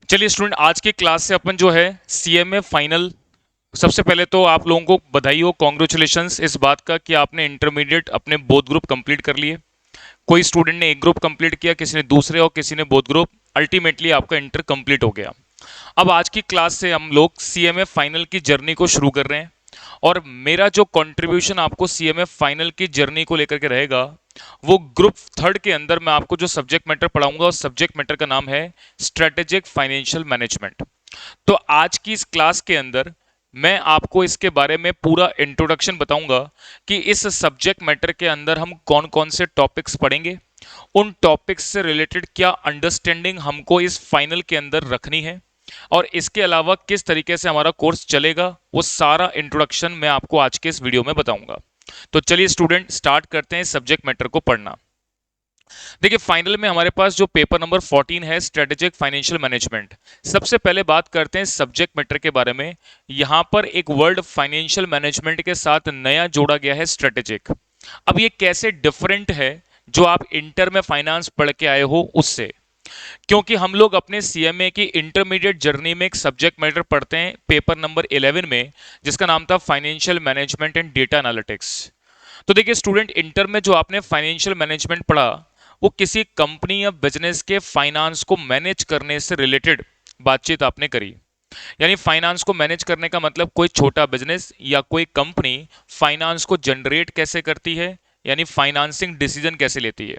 चलिए स्टूडेंट, आज की क्लास से अपन जो है सीएमए फाइनल। सबसे पहले तो आप लोगों को बधाई हो, कॉन्ग्रेचुलेशंस इस बात का कि आपने इंटरमीडिएट अपने बोथ ग्रुप कंप्लीट कर लिए। कोई स्टूडेंट ने एक ग्रुप कंप्लीट किया, किसी ने दूसरे और किसी ने बोथ ग्रुप। अल्टीमेटली आपका इंटर कंप्लीट हो गया। अब आज की क्लास से हम लोग सीएमए फाइनल की जर्नी को शुरू कर रहे हैं। और मेरा जो कंट्रीब्यूशन आपको सीएमए फाइनल की जर्नी को लेकर के रहेगा, वो ग्रुप थर्ड के अंदर मैं आपको जो सब्जेक्ट मैटर पढ़ाऊंगा उस सब्जेक्ट मैटर का नाम है स्ट्रेटेजिक फाइनेंशियल मैनेजमेंट। तो आज की इस क्लास के अंदर मैं आपको इसके बारे में पूरा इंट्रोडक्शन बताऊंगा कि इस सब्जेक्ट मैटर के अंदर हम कौन कौन से टॉपिक्स पढ़ेंगे, उन टॉपिक्स से रिलेटेड क्या अंडरस्टैंडिंग हमको इस फाइनल के अंदर रखनी है, और इसके अलावा किस तरीके से हमारा कोर्स चलेगा, वो सारा इंट्रोडक्शन मैं आपको आज के इस वीडियो में बताऊंगा। तो चलिए स्टूडेंट, स्टार्ट करते हैं सब्जेक्ट मैटर को पढ़ना। देखिए, फाइनल में हमारे पास जो पेपर नंबर 14 है, स्ट्रेटेजिक फाइनेंशियल मैनेजमेंट। सबसे पहले बात करते हैं सब्जेक्ट मैटर के बारे में। यहां पर एक वर्ड फाइनेंशियल मैनेजमेंट के साथ नया जोड़ा गया है, स्ट्रेटेजिक। अब ये कैसे डिफरेंट है जो आप इंटर में फाइनेंस पढ़ के आए हो उससे? क्योंकि हम लोग अपने सीएमए की इंटरमीडिएट जर्नी में एक सब्जेक्ट मैटर पढ़ते हैं पेपर नंबर 11 में, जिसका नाम था financial management and data analytics. तो देखिए स्टूडेंट, इंटर में जो आपने फाइनेंशियल मैनेजमेंट पढ़ा, वो किसी कंपनी या बिजनेस के फाइनेंस को मैनेज करने से रिलेटेड बातचीत आपने करी। यानी फाइनेंस को मैनेज करने का मतलब कोई छोटा बिजनेस या कोई कंपनी फाइनेंस को जनरेट कैसे करती है, यानी फाइनेंसिंग डिसीजन कैसे लेती है,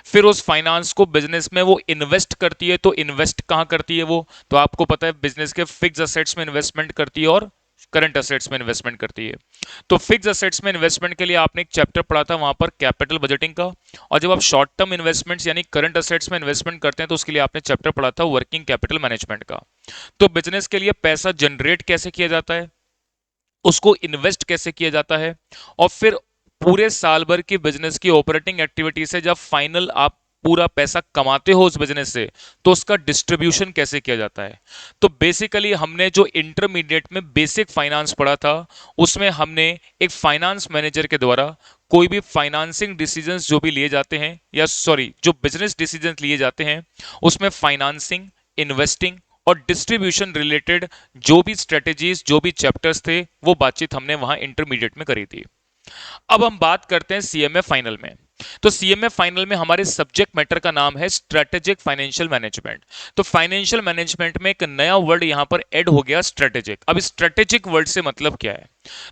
फिर उस फाइनेंस को बिजनेस में वो इन्वेस्ट करती है। तो इन्वेस्ट कहां करती है वो? तो आपको पता है, बिजनेस के फिक्स असेट्स में इन्वेस्टमेंट करती है और करंट असेट्स में इन्वेस्टमेंट करती है। तो फिक्स असेट्स में इन्वेस्टमेंट के लिए आपने एक चैप्टर पढ़ा था वहां पर कैपिटल बजटिंग का। और जब आप शॉर्ट टर्म इन्वेस्टमेंट्स यानी करंट असेट्स में इन्वेस्टमेंट करते हैं तो उसके लिए आपने चैप्टर पढ़ा था वर्किंग कैपिटल मैनेजमेंट का। तो बिजनेस के लिए पैसा जनरेट कैसे किया जाता है, उसको इन्वेस्ट कैसे किया जाता है, और फिर पूरे साल भर की बिजनेस की ऑपरेटिंग एक्टिविटी से जब फाइनल आप पूरा पैसा कमाते हो उस बिजनेस से, तो उसका डिस्ट्रीब्यूशन कैसे किया जाता है। तो बेसिकली हमने जो इंटरमीडिएट में बेसिक फाइनेंस पढ़ा था, उसमें हमने एक फाइनेंस मैनेजर के द्वारा कोई भी फाइनेंसिंग डिसीजंस जो भी लिए जाते हैं, या सॉरी जो बिजनेस डिसीजंस लिए जाते हैं, उसमें फाइनेंसिंग, इन्वेस्टिंग और डिस्ट्रीब्यूशन रिलेटेड जो भी स्ट्रेटेजीज, जो भी चैप्टर्स थे, वो बातचीत हमने वहां इंटरमीडिएट में करी थी। अब हम बात करते हैं सीएमए फाइनल में। तो सीएमए फाइनल में हमारे सब्जेक्ट मैटर का नाम है स्ट्रेटेजिक फाइनेंशियल मैनेजमेंट। तो फाइनेंशियल मैनेजमेंट में एक नया वर्ड यहां पर ऐड हो गया, स्ट्रेटेजिक। अब स्ट्रेटेजिक वर्ड से मतलब क्या है?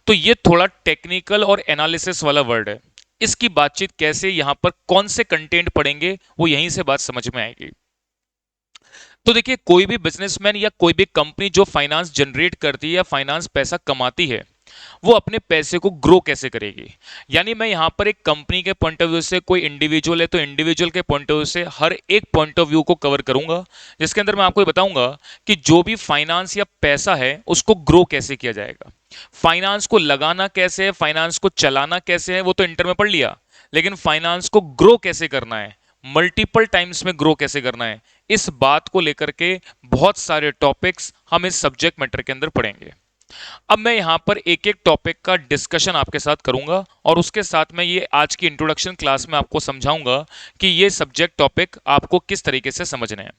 तो ये थोड़ा टेक्निकल और एनालिसिस वाला वर्ड है। इसकी बातचीत कैसे, यहां पर कौन से कंटेंट पढ़ेंगे, वो यहीं से बात समझ में आएगी। तो देखिए, कोई भी बिजनेसमैन या कोई भी कंपनी जो फाइनेंस जनरेट करती है या फाइनेंस पैसा कमाती है, वो अपने पैसे को ग्रो कैसे करेगी। यानी मैं यहां पर एक कंपनी के पॉइंट ऑफ व्यू से, कोई इंडिविजुअल है तो इंडिविजुअल के पॉइंट ऑफ व्यू से हर एक पॉइंट ऑफ व्यू को कवर करूंगा, जिसके अंदर मैं आपको ये बताऊंगा कि जो भी फाइनेंस या पैसा है उसको ग्रो कैसे किया जाएगा। फाइनेंस को लगाना कैसे है, फाइनेंस को चलाना कैसे है, वो तो इंटर में पढ़ लिया। लेकिन फाइनेंस को ग्रो कैसे करना है, मल्टीपल टाइम्स में ग्रो कैसे करना है, इस बात को लेकर के बहुत सारे टॉपिक्स हम इस सब्जेक्ट मैटर के अंदर पढ़ेंगे। अब मैं यहां पर एक एक टॉपिक का डिस्कशन आपके साथ करूंगा, और उसके साथ में ये आज की इंट्रोडक्शन क्लास में आपको समझाऊंगा कि ये सब्जेक्ट टॉपिक आपको किस तरीके से समझने हैं।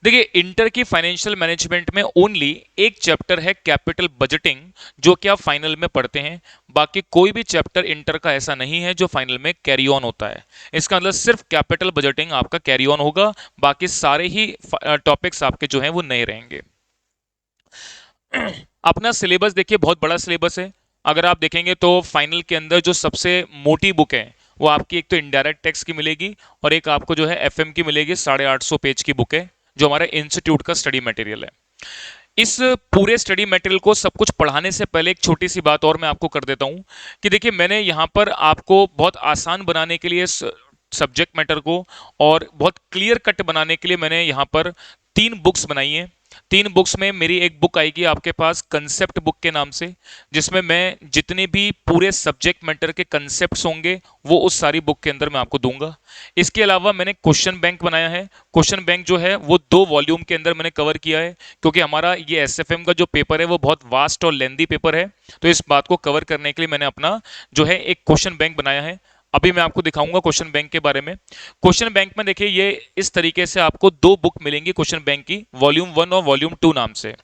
देखिए, इंटर की फाइनेंशियल मैनेजमेंट में ओनली एक चैप्टर है कैपिटल बजटिंग, जो कि आप फाइनल में पढ़ते हैं। बाकी कोई भी चैप्टर इंटर का ऐसा नहीं है जो फाइनल में कैरी ऑन होता है। इसका मतलब सिर्फ कैपिटल बजटिंग आपका कैरी ऑन होगा, बाकी सारे ही टॉपिक्स आपके जो हैं वो नए रहेंगे। अपना सिलेबस देखिए, बहुत बड़ा सिलेबस है। अगर आप देखेंगे तो फाइनल के अंदर जो सबसे मोटी बुक है वो आपकी एक तो इनडायरेक्ट टैक्स की मिलेगी, और एक आपको जो है एफएम की मिलेगी। 850 पेज की बुक है जो हमारे इंस्टीट्यूट का स्टडी मटेरियल है। इस पूरे स्टडी मटेरियल को सब कुछ पढ़ाने से पहले एक छोटी सी बात और मैं आपको कर देता हूं कि देखिए, मैंने यहां पर आपको बहुत आसान बनाने के लिए सब्जेक्ट मैटर को और बहुत क्लियर कट बनाने के लिए मैंने यहां पर 3 बुक्स बनाई हैं। 3 बुक्स में मेरी एक बुक आएगी आपके पास कंसेप्ट बुक के नाम से, जिसमें मैं जितने भी पूरे सब्जेक्ट मैटर के कंसेप्ट्स होंगे वो उस सारी बुक के अंदर मैं आपको दूंगा। इसके अलावा मैंने क्वेश्चन बैंक बनाया है। क्वेश्चन बैंक जो है वो 2 वॉल्यूम के अंदर मैंने कवर किया है, क्योंकि हमारा ये एसएफएम का जो पेपर है वो बहुत वास्ट और लेंदी पेपर है। तो इस बात को कवर करने के लिए मैंने अपना जो है एक क्वेश्चन बैंक बनाया है। अभी मैं आपको दिखाऊंगा क्वेश्चन बैंक के बारे में। क्वेश्चन बैंक में देखिए ये इस तरीके से आपको दो बुक मिलेंगी क्वेश्चन बैंक की, वॉल्यूम 1 और वॉल्यूम 2 नाम से।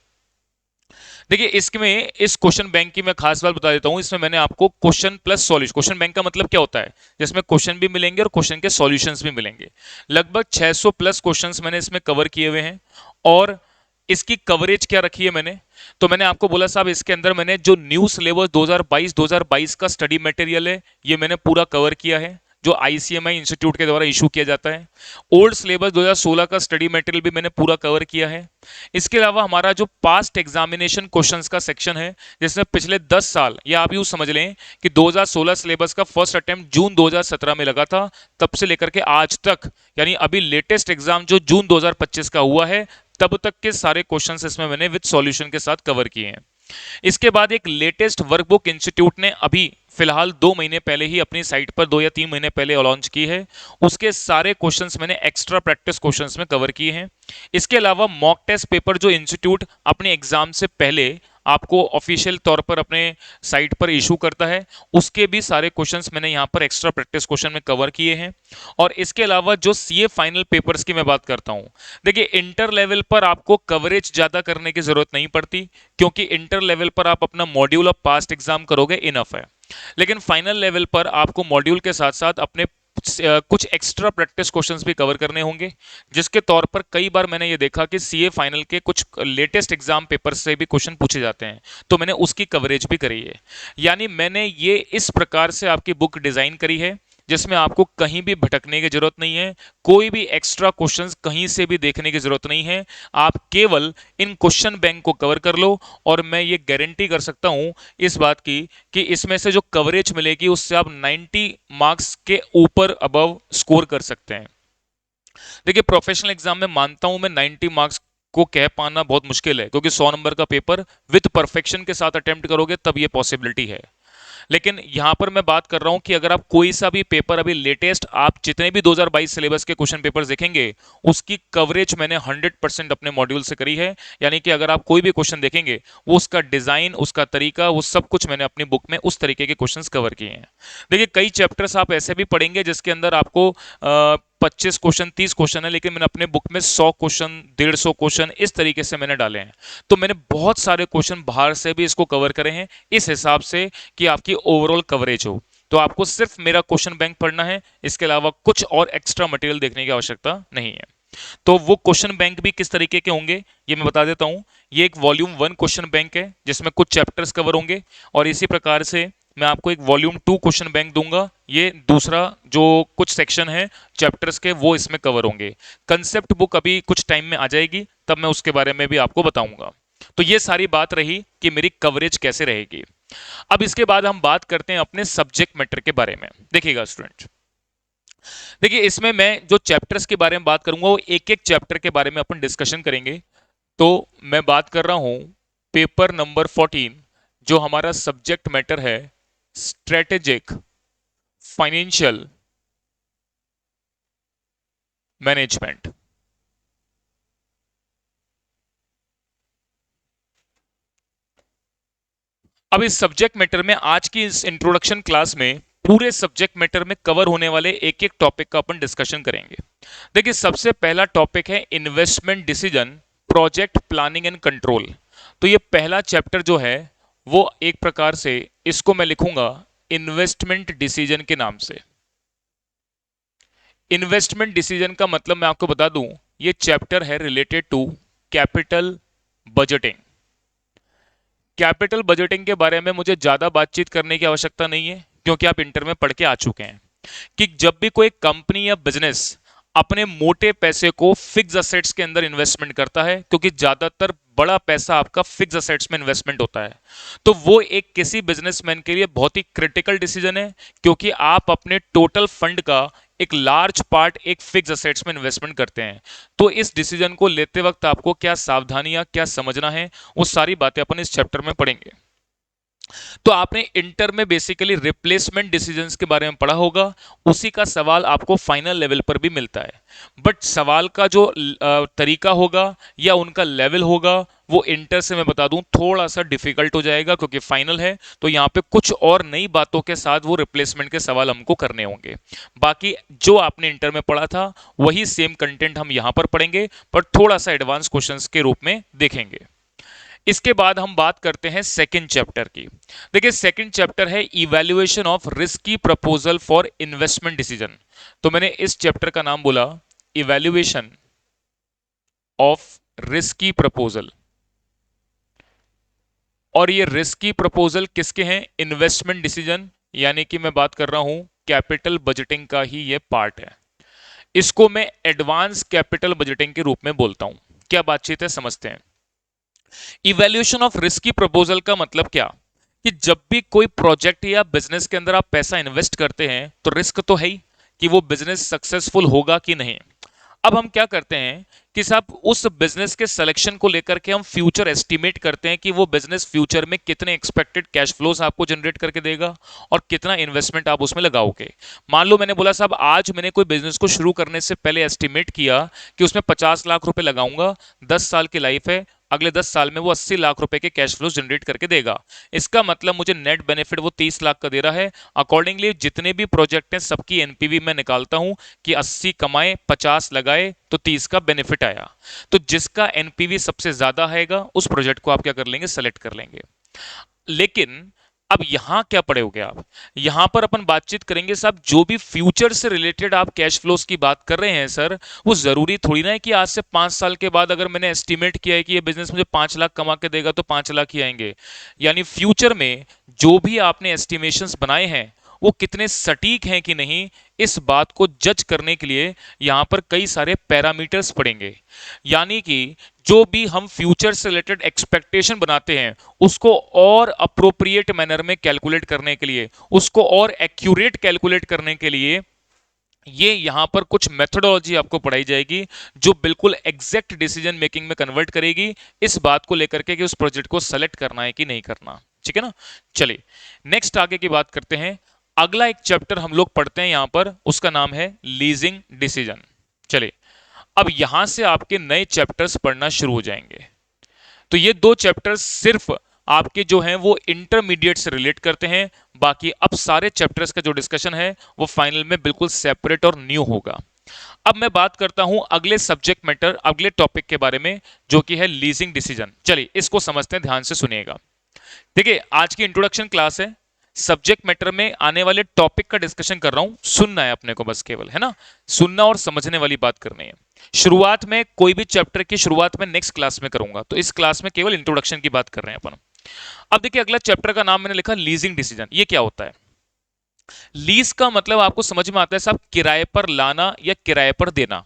देखिए इसमें इस क्वेश्चन बैंक की मैं खास बात बता देता हूं, इसमें मैंने आपको question plus solution, question bank का मतलब क्या होता है, जिसमें क्वेश्चन भी मिलेंगे और क्वेश्चन के सॉल्यूशंस भी मिलेंगे। लगभग 600 प्लस क्वेश्चंस मैंने इसमें कवर किए हुए हैं। और इसकी कवरेज क्या रखी है मैंने, तो मैंने आपको बोला साहब इसके अंदर मैंने जो न्यू सिलेबस 2022 का स्टडी मटेरियल है ये मैंने पूरा कवर किया है, जो आईसीएमआई इंस्टीट्यूट के द्वारा इशू किया जाता है। ओल्ड सिलेबस 2016 का स्टडी मटेरियल भी मैंने पूरा कवर किया है। इसके अलावा हमारा जो पास्ट एग्जामिनेशन क्वेश्चंस का सेक्शन है, जिसमें पिछले 10 साल, या आप यूं समझ लें कि 2016 सिलेबस का फर्स्ट अटेम्प्ट जून 2017 में लगा था, तब से लेकर के आज तक, यानी अभी लेटेस्ट एग्जाम जो जून 2025 का हुआ है, तब तक के सारे क्वेश्चंस इसमें मैंने विद सॉल्यूशन के साथ कवर किए हैं। इसके बाद एक लेटेस्ट वर्कबुक इंस्टीट्यूट ने अभी फिलहाल 2 महीने पहले ही अपनी साइट पर, 2 या 3 महीने पहले लॉन्च की है। उसके सारे क्वेश्चंस मैंने एक्स्ट्रा प्रैक्टिस क्वेश्चंस में कवर किए हैं। इसके अलावा मॉक टेस्ट पेपर जो इंस्टीट्यूट अपने एग्जाम से पहले आपको ऑफिशियल तौर पर अपने साइट पर इशू करता है, उसके भी सारे क्वेश्चंस मैंने यहाँ पर एक्स्ट्रा प्रैक्टिस क्वेश्चन में कवर किए हैं। और इसके अलावा जो सीए फाइनल पेपर्स की मैं बात करता हूँ, देखिए इंटर लेवल पर आपको कवरेज ज़्यादा करने की ज़रूरत नहीं पड़ती, क्योंकि इंटर लेवल पर आप अपना मॉड्यूल ऑफ पास्ट एग्जाम करोगे, इनफ है। लेकिन फाइनल लेवल पर आपको मॉड्यूल के साथ साथ अपने कुछ एक्स्ट्रा प्रैक्टिस क्वेश्चंस भी कवर करने होंगे, जिसके तौर पर कई बार मैंने ये देखा कि सीए फाइनल के कुछ लेटेस्ट एग्जाम पेपर से भी क्वेश्चन पूछे जाते हैं, तो मैंने उसकी कवरेज भी करी है। यानी मैंने ये इस प्रकार से आपकी बुक डिजाइन करी है, जिसमें आपको कहीं भी भटकने की जरूरत नहीं है, कोई भी एक्स्ट्रा क्वेश्चंस कहीं से भी देखने की जरूरत नहीं है। आप केवल इन क्वेश्चन बैंक को कवर कर लो, और मैं ये गारंटी कर सकता हूं इस बात की कि इसमें से जो कवरेज मिलेगी उससे आप 90 मार्क्स के ऊपर अबव स्कोर कर सकते हैं। देखिए प्रोफेशनल एग्जाम में मानता हूं मैं 90 मार्क्स को कह पाना बहुत मुश्किल है, क्योंकि 100 नंबर का पेपर विद परफेक्शन के साथ अटेम्प्ट करोगे तब ये पॉसिबिलिटी है। लेकिन यहां पर मैं बात कर रहा हूं कि अगर आप कोई सा भी पेपर, अभी लेटेस्ट आप जितने भी 2022 सिलेबस के क्वेश्चन पेपर्स देखेंगे, उसकी कवरेज मैंने 100% अपने मॉड्यूल से करी है। यानी कि अगर आप कोई भी क्वेश्चन देखेंगे, वो उसका डिजाइन, उसका तरीका, वो सब कुछ मैंने अपनी बुक में उस तरीके के क्वेश्चंस कवर किए हैं। देखिए कई चैप्टर्स आप ऐसे भी पढ़ेंगे जिसके अंदर आपको 25 क्वेश्चन, 30 क्वेश्चन है, लेकिन मैंने अपने बुक में 100 क्वेश्चन, 150 क्वेश्चन इस तरीके से मैंने डाले हैं। तो मैंने बहुत सारे क्वेश्चन बाहर से भी इसको कवर करे हैं, इस हिसाब से कि आपकी ओवरऑल कवरेज हो। तो आपको सिर्फ मेरा क्वेश्चन बैंक पढ़ना है, इसके अलावा कुछ और एक्स्ट्रा मटेरियल देखने की आवश्यकता नहीं है। तो वो क्वेश्चन बैंक भी किस तरीके के होंगे ये मैं बता देता हूं। ये एक वॉल्यूम 1 क्वेश्चन बैंक है, जिसमें कुछ चैप्टर्स कवर होंगे, और इसी प्रकार से मैं आपको एक वॉल्यूम 2 क्वेश्चन बैंक दूंगा। ये दूसरा जो कुछ सेक्शन है चैप्टर्स के, वो इसमें कवर होंगे। कंसेप्ट बुक अभी कुछ टाइम में आ जाएगी, तब मैं उसके बारे में भी आपको बताऊंगा। तो ये सारी बात रही कि मेरी कवरेज कैसे रहेगी। अब इसके बाद हम बात करते हैं अपने सब्जेक्ट मैटर के बारे में। देखिएगा स्टूडेंट, देखिए इसमें मैं जो चैप्टर्स के बारे में बात करूंगा, वो एक एक चैप्टर के बारे में अपन डिस्कशन करेंगे। तो मैं बात कर रहा हूं पेपर नंबर 14, जो हमारा सब्जेक्ट मैटर है स्ट्रेटेजिक फाइनेंशियल मैनेजमेंट। अब इस सब्जेक्ट मैटर में आज की इस इंट्रोडक्शन क्लास में पूरे सब्जेक्ट मैटर में कवर होने वाले एक एक टॉपिक का अपन डिस्कशन करेंगे। देखिए सबसे पहला टॉपिक है investment decision, project planning and control. तो ये पहला चैप्टर जो है वो एक प्रकार से इसको मैं लिखूंगा इन्वेस्टमेंट डिसीजन के नाम से। इन्वेस्टमेंट डिसीजन का मतलब मैं आपको बता दूं, ये चैप्टर है related to capital budgeting. Capital budgeting के बारे में मुझे ज्यादा बातचीत करने की आवश्यकता नहीं है, क्योंकि आप इंटर में पढ़ के आ चुके हैं कि जब भी कोई कंपनी या बिजनेस अपने मोटे पैसे को फिक्स असेट्स के अंदर इन्वेस्टमेंट करता है, क्योंकि ज्यादातर बड़ा पैसा आपका फिक्स असेट्स में इन्वेस्टमेंट होता है, तो वो एक किसी बिजनेसमैन के लिए बहुत ही क्रिटिकल डिसीजन है, क्योंकि आप अपने टोटल फंड का एक लार्ज पार्ट एक फिक्स असेट्स में इन्वेस्टमेंट करते हैं। तो इस डिसीजन को लेते वक्त आपको क्या सावधानियां, क्या समझना है, वो सारी बातें अपन इस चैप्टर में पढ़ेंगे। तो आपने इंटर में बेसिकली रिप्लेसमेंट डिसीजंस के बारे में पढ़ा होगा, उसी का सवाल आपको फाइनल लेवल पर भी मिलता है। बट सवाल का जो तरीका होगा या उनका लेवल होगा, वो इंटर से मैं बता दूं थोड़ा सा डिफिकल्ट हो जाएगा, क्योंकि फाइनल है तो यहाँ पे कुछ और नई बातों के साथ वो रिप्लेसमेंट के सवाल हमको करने होंगे। बाकी जो आपने इंटर में पढ़ा था वही सेम कंटेंट हम यहाँ पर पढ़ेंगे, पर थोड़ा सा एडवांस क्वेश्चंस के रूप में देखेंगे। इसके बाद हम बात करते हैं सेकंड चैप्टर की। देखिए सेकंड चैप्टर है evaluation of risky proposal for investment decision. तो मैंने इस चैप्टर का नाम बोला इवैल्यूएशन ऑफ रिस्की प्रपोजल। और ये रिस्की प्रपोजल किसके हैं? इन्वेस्टमेंट डिसीजन, यानी कि मैं बात कर रहा हूं कैपिटल बजटिंग का ही ये पार्ट है। इसको मैं एडवांस कैपिटल बजटिंग के रूप में बोलता हूं। क्या बातचीत है, समझते हैं। इवैल्यूएशन ऑफ रिस्की प्रपोजल का मतलब क्या? कि जब भी कोई प्रोजेक्ट या बिजनेस के अंदर आप पैसा इन्वेस्ट करते हैं तो रिस्क तो है ही कि वो बिजनेस सक्सेसफुल होगा कि नहीं। अब हम क्या करते हैं कि साहब उस बिजनेस के सिलेक्शन को लेकर के हम फ्यूचर एस्टिमेट करते हैं कि वो बिजनेस फ्यूचर में कितने एक्सपेक्टेड कैश फ्लोज आपको जनरेट करके देगा और कितना इन्वेस्टमेंट आप उसमें लगाओगे। मान लो मैंने बोला साहब आज मैंने कोई बिजनेस को शुरू करने से पहले एस्टिमेट किया कि उसमें 50 लाख रुपए लगाऊंगा, 10 साल की लाइफ है, अगले 10 साल में वो 80 लाख रुपए के कैश फ्लो जनरेट करके देगा। इसका मतलब मुझे नेट बेनिफिट वो 30 लाख का दे रहा है। अकॉर्डिंगली जितने भी प्रोजेक्ट हैं सबकी एनपीवी मैं निकालता हूं कि 80 कमाए 50 लगाए तो 30 का बेनिफिट आया। तो जिसका एनपीवी सबसे ज्यादा आएगा उस प्रोजेक्ट को आप क्या कर लेंगे? सेलेक्ट कर लेंगे। लेकिन अब यहां क्या पढ़ोगे आप? यहां पर अपन बातचीत करेंगे साहब जो भी फ्यूचर से रिलेटेड आप कैश फ्लोस की बात कर रहे हैं सर, वो जरूरी थोड़ी ना है कि आज से 5 साल के बाद अगर मैंने एस्टिमेट किया है कि ये बिजनेस मुझे 5 लाख कमा के देगा तो 5 लाख ही आएंगे। यानी फ्यूचर में जो भी आपने एस्टिमेशंस बनाए हैं वो कितने सटीक हैं कि नहीं, इस बात को जज करने के लिए यहां पर कई सारे पैरामीटर्स पड़ेंगे। यानी कि जो भी हम फ्यूचर से रिलेटेड एक्सपेक्टेशन बनाते हैं उसको और अप्रोप्रिएट मैनर में कैलकुलेट करने के लिए, उसको और एक्यूरेट कैलकुलेट करने के लिए ये यहां पर कुछ मेथोडोलॉजी आपको पढ़ाई जाएगी जो बिल्कुल एग्जैक्ट डिसीजन मेकिंग में कन्वर्ट करेगी इस बात को लेकर के कि उस प्रोजेक्ट को सेलेक्ट करना है कि नहीं करना। ठीक है ना? चलिए नेक्स्ट आगे की बात करते हैं। अगला एक चैप्टर हम लोग पढ़ते हैं यहां पर, उसका नाम है लीजिंग डिसीजन। चलिए अब यहां से आपके नए चैप्टर्स पढ़ना शुरू हो जाएंगे। तो ये दो चैप्टर्स सिर्फ आपके जो हैं वो इंटरमीडिएट से रिलेट करते हैं। बाकी अब सारे चैप्टर्स का जो डिस्कशन है वो फाइनल में बिल्कुल सेपरेट और न्यू होगा। अब मैं बात करता हूं अगले सब्जेक्ट मैटर, अगले टॉपिक के बारे में जो कि है लीजिंग डिसीजन। चलिए इसको समझते हैं, ध्यान से सुनिएगा। देखिए आज की इंट्रोडक्शन क्लास है, सब्जेक्ट मैटर में आने वाले टॉपिक का डिस्कशन कर रहा हूं, सुनना है अपने को बस, केवल है ना, सुनना और समझने वाली बात करनी है। शुरुआत में कोई भी चैप्टर की शुरुआत में नेक्स्ट क्लास में करूंगा, तो इस क्लास में केवल इंट्रोडक्शन की बात कर रहे हैं अपन। अब देखिए अगला चैप्टर का नाम मैंने लिखा लीजिंग डिसीजन। ये क्या होता है? लीज का मतलब आपको समझ में आता है साहब किराए पर लाना या किराए पर देना।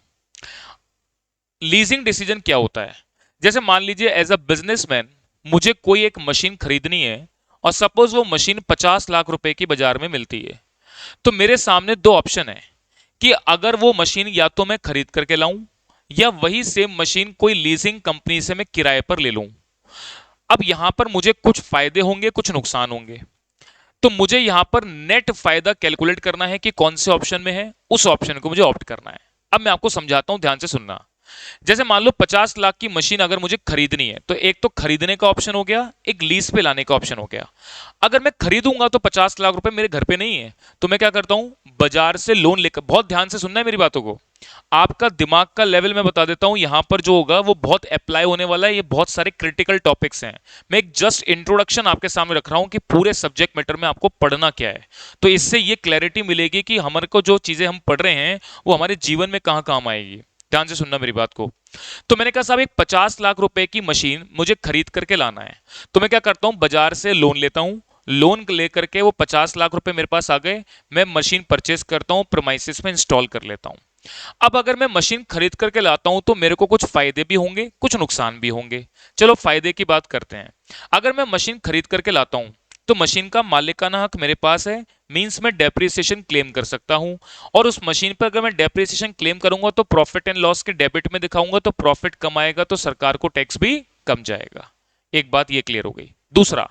लीजिंग डिसीजन क्या होता है? जैसे मान लीजिए एज अ बिजनेसमैन मुझे कोई एक मशीन खरीदनी है और सपोज वो मशीन 50 लाख रुपए की बाजार में मिलती है, तो मेरे सामने दो ऑप्शन है कि अगर वो मशीन या तो मैं खरीद करके लाऊं या वही सेम मशीन कोई लीजिंग कंपनी से मैं किराए पर ले लूं। अब यहां पर मुझे कुछ फायदे होंगे कुछ नुकसान होंगे, तो मुझे यहां पर नेट फायदा कैलकुलेट करना है कि कौन से ऑप्शन में है, उस ऑप्शन को मुझे ऑप्ट करना है। अब मैं आपको समझाता हूं, ध्यान से सुनना। जैसे मान लो 50 लाख की मशीन अगर मुझे खरीदनी है तो एक तो खरीदने का ऑप्शन हो गया, एक लीज पे लाने का ऑप्शन हो गया। अगर मैं खरीदूंगा तो 50 लाख रुपए मेरे घर पे नहीं है, तो मैं क्या करता हूं, बाजार से लोन लेकर, बहुत ध्यान से सुनना है मेरी बातों को, आपका दिमाग का लेवल मैं बता देता हूं यहां पर जो होगा वो बहुत अप्लाई होने वाला है। ये बहुत सारे क्रिटिकल टॉपिक्स हैं, मैं एक जस्ट इंट्रोडक्शन आपके सामने रख रहा हूं कि पूरे सब्जेक्ट मैटर में आपको पढ़ना क्या है। तो इससे ये क्लैरिटी मिलेगी कि हमारे को जो चीजें हम पढ़ रहे हैं वो हमारे जीवन में कहां काम आएगी। ध्यान से सुनना मेरी बात को। तो मैंने कहा साहब एक 50 लाख रुपए की मशीन मुझे खरीद करके लाना है, तो मैं क्या करता हूं, बाजार से लोन लेता हूं, लोन लेकर के वो 50 लाख रुपए मेरे पास आ गए, मैं मशीन परचेस करता हूं, प्रीमाइसेस में इंस्टॉल कर लेता हूं। अब अगर मैं मशीन खरीद करके लाता हूं तो मेरे को कुछ फायदे भी होंगे कुछ नुकसान भी होंगे। चलो फायदे की बात करते हैं। अगर मैं मशीन खरीद करके लाता हूं तो मशीन का मालिकाना हक मेरे पास है, मींस मैं डेप्रिसिएशन क्लेम कर सकता हूं। और उस मशीन पर अगर मैं डेप्रिसिएशन क्लेम करूंगा तो प्रॉफिट एंड लॉस के डेबिट में दिखाऊंगा, तो प्रॉफिट कम आएगा तो सरकार को टैक्स भी कम जाएगा। एक बात ये क्लियर हो गई। दूसरा,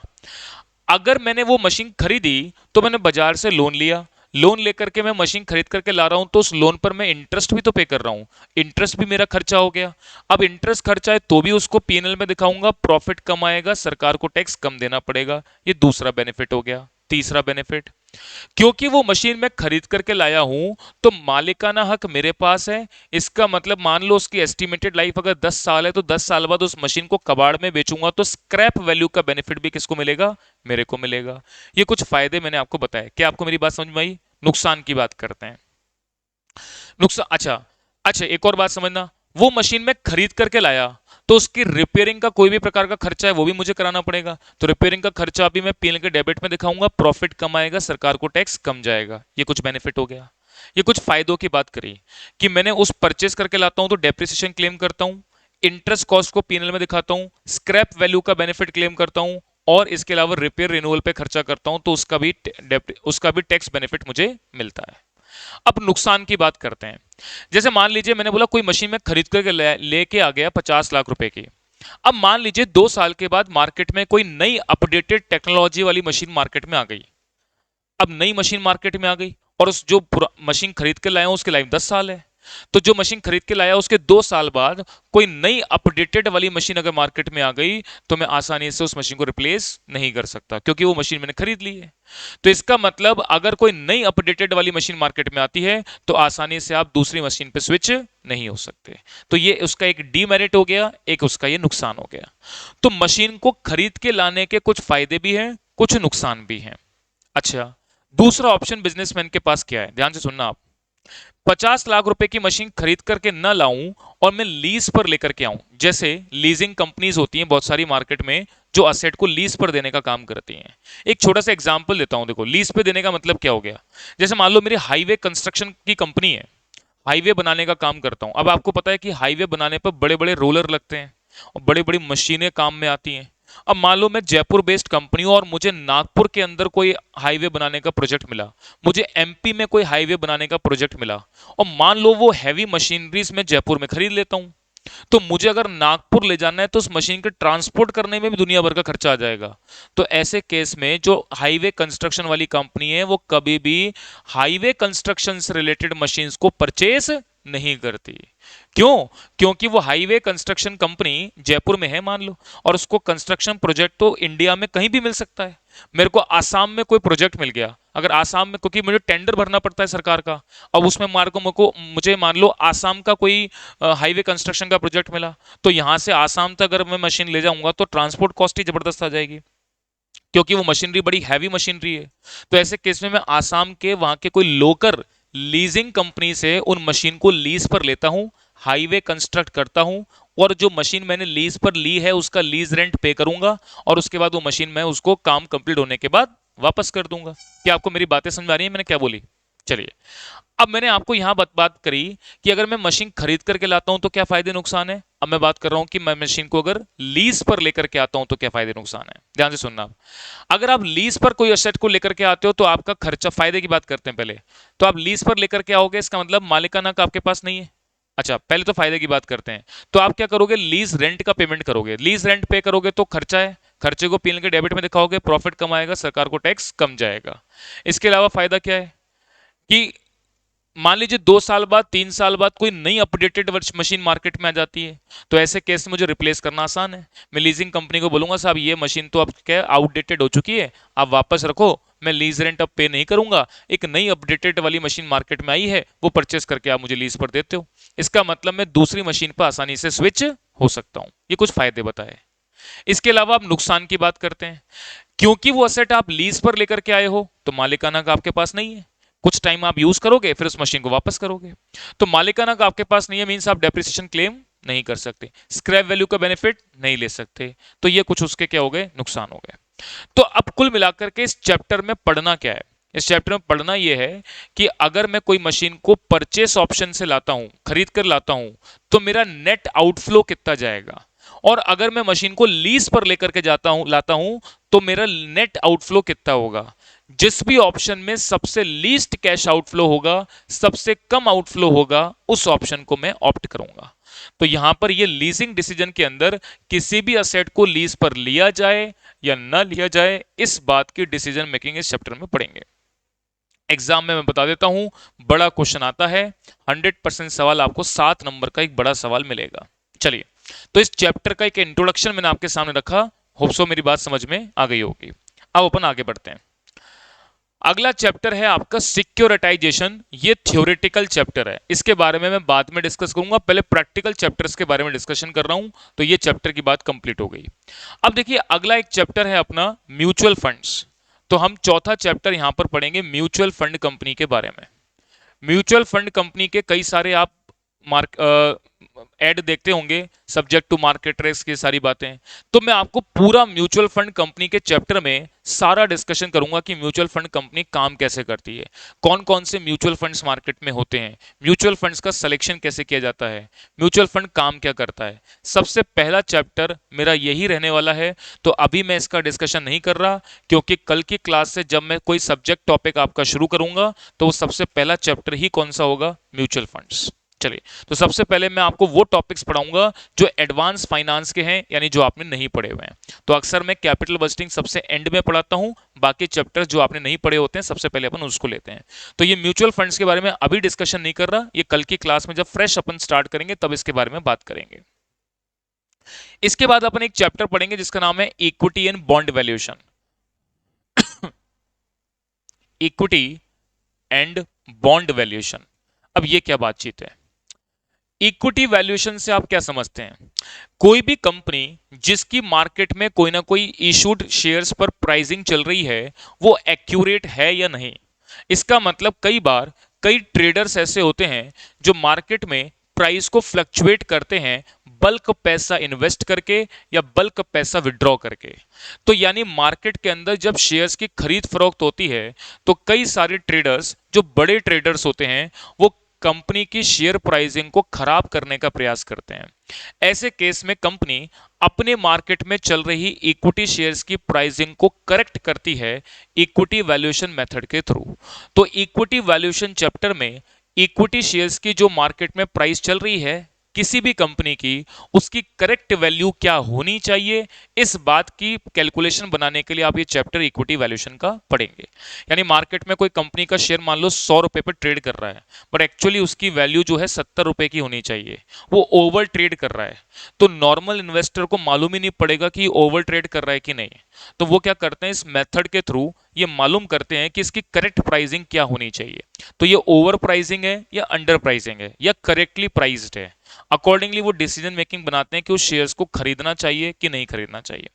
अगर मैंने वो मशीन खरीदी तो मैंने बाजार से लोन लिया, लोन लेकर के मैं मशीन खरीद करके ला रहा हूं, तो उस लोन पर मैं इंटरेस्ट भी तो पे कर रहा हूं, इंटरेस्ट भी मेरा खर्चा हो गया। अब इंटरेस्ट खर्चा है तो भी उसको पीएनएल में दिखाऊंगा, प्रॉफिट कम आएगा, सरकार को टैक्स कम देना पड़ेगा। ये दूसरा बेनिफिट हो गया। तीसरा बेनिफिट, क्योंकि वो मशीन मैं खरीद करके लाया हूं तो मालिकाना हक मेरे पास है। इसका मतलब मान लो उसकी एस्टिमेटेड लाइफ अगर 10 साल है तो 10 साल बाद उस मशीन को कबाड़ में बेचूंगा तो स्क्रैप वैल्यू का बेनिफिट भी किसको मिलेगा? मेरे को मिलेगा। ये कुछ फायदे मैंने आपको बताए। क्या आपको मेरी बात समझ में आई? नुकसान की बात करते हैं। नुकसान, अच्छा, अच्छा एक और बात समझना, वो मशीन में खरीद करके लाया तो उसकी रिपेयरिंग का कोई भी प्रकार का खर्चा है वो भी मुझे कराना पड़ेगा, तो रिपेयरिंग का खर्चा भी मैं पीएनएल के डेबिट में दिखाऊंगा, प्रॉफिट कम आएगा, सरकार को टैक्स कम जाएगा। ये कुछ बेनिफिट हो गया। ये कुछ फायदों की बात करी कि मैंने उस परचेस करके लाता हूं तो डेप्रिसिएशन क्लेम करता हूं, इंटरेस्ट कॉस्ट को पीएनएल में दिखाता हूं, स्क्रैप वैल्यू का बेनिफिट क्लेम करता हूं, और इसके अलावा रिपेयर रिन्यूअल पे खर्चा करता हूं तो उसका भी टैक्स बेनिफिट मुझे मिलता है। अब नुकसान की बात करते हैं। जैसे मान लीजिए मैंने बोला कोई मशीन में खरीद करके लेके आ गया 50 लाख रुपए की। अब मान लीजिए 2 साल के बाद मार्केट में कोई नई अपडेटेड टेक्नोलॉजी वाली मशीन मार्केट में आ गई। अब नई मशीन मार्केट में आ गई और उस जो मशीन खरीद के लाया हूं उसकी लाइफ 10 साल है, तो जो मशीन खरीद के लाया उसके 2 साल बाद कोई नई अपडेटेड वाली मशीन अगर मार्केट में आ गई तो मैं आसानी से उस मशीन को रिप्लेस नहीं कर सकता क्योंकि वो मशीन मैंने खरीद ली है। तो इसका मतलब अगर कोई नई अपडेटेड वाली मशीन मार्केट में आती है तो आसानी से आप दूसरी मशीन पे स्विच नहीं हो सकते। तो ये उसका एक डीमेरिट हो गया, एक उसका ये नुकसान हो गया। तो मशीन को खरीद के लाने के कुछ फायदे भी हैं, कुछ नुकसान भी हैं। अच्छा, दूसरा ऑप्शन बिजनेसमैन के पास क्या है, ध्यान से सुनना आप। 50 लाख रुपए की मशीन खरीद करके न लाऊं और मैं लीज पर लेकर के आऊं। जैसे लीजिंग कंपनीज होती हैं बहुत सारी मार्केट में जो असेट को लीज पर देने का काम करती हैं। एक छोटा सा एग्जांपल देता हूं, देखो लीज पे देने का मतलब क्या हो गया। जैसे मान लो मेरी हाईवे कंस्ट्रक्शन की कंपनी है, हाईवे बनाने का काम करता हूं। अब आपको पता है कि हाईवे बनाने पर बड़े बड़े रोलर लगते हैं और बड़ी बड़ी मशीनें काम में आती हैं। अब मान लो मैं जयपुर बेस्ड कंपनी हूं और मुझे नागपुर के अंदर कोई हाईवे बनाने का प्रोजेक्ट मिला, मुझे एमपी में कोई हाईवे बनाने का प्रोजेक्ट मिला, और मान लो वो हैवी मशीनरीज मैं जयपुर में खरीद लेता हूं, तो मुझे अगर नागपुर ले जाना है तो उस मशीन के ट्रांसपोर्ट करने में भी दुनिया भर का खर्चा आ जाएगा। तो ऐसे केस में जो हाईवे कंस्ट्रक्शन वाली कंपनी है वो कभी भी हाईवे कंस्ट्रक्शन से रिलेटेड मशीन्स को परचेस नहीं करती। क्यों? क्योंकि वो हाईवे कंस्ट्रक्शन कंपनी जयपुर में है मान लो, और उसको कंस्ट्रक्शन प्रोजेक्ट तो इंडिया में कहीं भी मिल सकता है। मेरे को आसाम में कोई प्रोजेक्ट मिल गया, अगर आसाम में, क्योंकि मुझे टेंडर भरना पड़ता है सरकार का, अब उसमें मुझे मान लो आसाम का कोई हाईवे कंस्ट्रक्शन का प्रोजेक्ट मिला, तो यहां से आसाम तक अगर मैं मशीन ले जाऊंगा तो ट्रांसपोर्ट कॉस्ट ही जबरदस्त आ जाएगी क्योंकि वो मशीनरी बड़ी हैवी मशीनरी है। तो ऐसे केस में मैं आसाम के वहां के कोई लोकल लीजिंग कंपनी से उन मशीन को लीज पर लेता हूं, हाईवे कंस्ट्रक्ट करता हूं, और जो मशीन मैंने लीज पर ली है उसका लीज रेंट पे करूंगा, और उसके बाद वो मशीन मैं उसको काम कंप्लीट होने के बाद वापस कर दूंगा। क्या आपको मेरी बातें समझ आ रही है मैंने क्या बोली? चलिए, अब मैंने आपको यहां बात करी कि अगर मैं मशीन खरीद करके लाता हूं तो क्या फायदे नुकसान है। अब मैं बात कर रहा हूं कि मैं मशीन को अगर लीज पर लेकर के आता हूं तो क्या फायदे नुकसान है। ध्यान से सुनना आप। अगर आप लीज पर कोई एसेट को लेकर के आते हो तो आपका खर्चा, फायदे की बात करते हैं पहले। तो आप लीज पर लेकर के आओगे, इसका मतलब मालिकाना का आपके पास नहीं है। अच्छा, पहले तो फायदे की बात करते हैं। तो आप क्या करोगे, लीज रेंट का पेमेंट करोगे। लीज रेंट पे करोगे तो खर्चा है, खर्चे को पीएनएल के डेबिट में दिखाओगे, प्रॉफिट कम आएगा, सरकार को टैक्स कम जाएगा। इसके अलावा फायदा क्या है कि मान लीजिए 2 साल बाद, 3 साल बाद कोई नई अपडेटेड मशीन मार्केट में आ जाती है, तो ऐसे केस में मुझे रिप्लेस करना आसान है। मैं लीजिंग कंपनी को बोलूंगा साहब ये मशीन तो अब क्या आउटडेटेड हो चुकी है, आप वापस रखो, मैं लीज रेंट अब पे नहीं करूंगा, एक नई अपडेटेड वाली मशीन मार्केट में आई है वो परचेस करके आप मुझे लीज पर देते हो। इसका मतलब मैं दूसरी मशीन पर आसानी से स्विच हो सकता हूं। ये कुछ फायदे बताए। इसके अलावा आप नुकसान की बात करते हैं। क्योंकि वो असेट आप लीज पर लेकर के आए हो तो मालिकाना का आपके पास नहीं है, कुछ टाइम आप यूज करोगे फिर उस मशीन को वापस करोगे, तो मालिकाना का आपके पास नहीं है, मींस आप डेप्रिसिएशन क्लेम नहीं कर सकते, स्क्रैप वैल्यू का बेनिफिट नहीं ले सकते। तो ये कुछ उसके क्या हो गए, नुकसान हो गए। तो अब कुल मिलाकर के इस चैप्टर में पढ़ना क्या है, इस चैप्टर में पढ़ना यह है कि अगर मैं कोई मशीन को परचेस ऑप्शन से लाता हूं, खरीद कर लाता हूं, तो मेरा नेट आउटफ्लो कितना जाएगा, और अगर मैं मशीन को लीज पर लेकर के लाता हूं तो मेरा नेट आउटफ्लो कितना होगा। जिस भी ऑप्शन में सबसे लीस्ट कैश आउटफ्लो होगा, सबसे कम आउटफ्लो होगा, उस ऑप्शन को मैं ऑप्ट करूंगा। तो यहां पर ये लीजिंग डिसीजन के अंदर किसी भी असेट को लीज पर लिया जाए या ना लिया जाए, इस बात की डिसीजन मेकिंग इस चैप्टर में पढ़ेंगे। एग्जाम में मैं बता देता हूं, बड़ा क्वेश्चन आता है, 100% सवाल आपको 7 नंबर का एक बड़ा सवाल मिलेगा। चलिए, तो इस चैप्टर का एक इंट्रोडक्शन मैंने आपके सामने रखा, होप सो मेरी बात समझ में आ गई होगी। अब अपन आगे बढ़ते हैं। अगला चैप्टर है आपका सिक्योरिटाइजेशन। ये थ्योरेटिकल चैप्टर है, इसके बारे में मैं बाद में डिस्कस करूंगा, पहले प्रैक्टिकल चैप्टर्स के बारे में डिस्कशन कर रहा हूं, तो ये चैप्टर की बात कंप्लीट हो गई। अब देखिए, अगला एक चैप्टर है अपना म्यूचुअल फंड्स। तो हम चौथा चैप्टर यहां पर पढ़ेंगे म्यूचुअल फंड कंपनी के बारे में। म्यूचुअल फंड कंपनी के कई सारे आप मार्क एड देखते होंगे, सब्जेक्ट टू मार्केट रिस्क, की सारी बातें। तो मैं आपको पूरा म्यूचुअल फंड कंपनी के चैप्टर में सारा डिस्कशन करूंगा कि म्यूचुअल फंड कंपनी काम कैसे करती है, कौन कौन से म्यूचुअल फंड्स मार्केट में होते हैं, म्यूचुअल फंड्स का सिलेक्शन कैसे किया जाता है, म्यूचुअल फंड काम क्या करता है। सबसे पहला चैप्टर मेरा यही रहने वाला है। तो अभी मैं इसका डिस्कशन नहीं कर रहा, क्योंकि कल की क्लास से जब मैं कोई सब्जेक्ट टॉपिक आपका शुरू करूंगा, तो वो सबसे पहला चैप्टर ही कौन सा होगा, म्यूचुअल फंड्स। चलिए, तो सबसे पहले मैं आपको वो टॉपिक्स पढ़ाऊंगा जो एडवांस फाइनेंस के हैं, यानी जो आपने नहीं पढ़े हुए हैं। तो अक्सर मैं कैपिटल बजटिंग सबसे एंड में पढ़ाता हूं, बाकी चैप्टर्स जो आपने नहीं पढ़े होते हैं सबसे पहले अपन उसको लेते हैं। तो ये म्यूचुअल फंड्स के बारे में अभी डिस्कशन नहीं कर रहा, ये कल की क्लास में जब फ्रेश अपन स्टार्ट करेंगे तब इसके बारे में बात करेंगे। इसके बाद अपन एक चैप्टर पढ़ेंगे जिसका नाम है equity and bond valuation. Equity and bond valuation, अब ये क्या बातचीत है? इक्विटी वैल्यूएशन से आप क्या समझते हैं? कोई भी कंपनी जिसकी मार्केट में कोई ना कोई इशूड शेयर्स पर प्राइसिंग चल रही है, वो एक्यूरेट है या नहीं। इसका मतलब कई बार कई ट्रेडर्स ऐसे होते हैं जो मार्केट में प्राइस को फ्लक्चुएट करते हैं, बल्क पैसा इन्वेस्ट करके या बल्क पैसा विड्रॉ करके। तो यानी मार्केट के अंदर जब शेयर्स की खरीद फरोख्त होती है, तो कई सारे ट्रेडर्स जो बड़े ट्रेडर्स होते हैं, वो कंपनी की शेयर प्राइसिंग को खराब करने का प्रयास करते हैं। ऐसे केस में कंपनी अपने मार्केट में चल रही इक्विटी शेयर्स की प्राइसिंग को करेक्ट करती है इक्विटी वैल्यूएशन मेथड के थ्रू। तो इक्विटी वैल्यूएशन चैप्टर में इक्विटी शेयर्स की जो मार्केट में प्राइस चल रही है किसी भी कंपनी की, उसकी करेक्ट वैल्यू क्या होनी चाहिए, इस बात की कैलकुलेशन बनाने के लिए आप ये चैप्टर इक्विटी वैल्यूएशन का पढ़ेंगे। यानी मार्केट में कोई कंपनी का शेयर मान लो 100 रुपए पर ट्रेड कर रहा है, बट एक्चुअली उसकी वैल्यू जो है 70 रुपए की होनी चाहिए, वो ओवर ट्रेड कर रहा है। तो नॉर्मल इन्वेस्टर को मालूम ही नहीं पड़ेगा कि ओवर ट्रेड कर रहा है कि नहीं। तो वो क्या करते हैं, इस मेथड के थ्रू ये मालूम करते हैं कि इसकी करेक्ट प्राइसिंग क्या होनी चाहिए। तो ये ओवर प्राइसिंग है या अंडर प्राइसिंग है या करेक्टली प्राइस्ड है। अकॉर्डिंगली वो डिसीजन मेकिंग बनाते हैं कि उस शेयर्स को खरीदना चाहिए कि नहीं खरीदना चाहिए।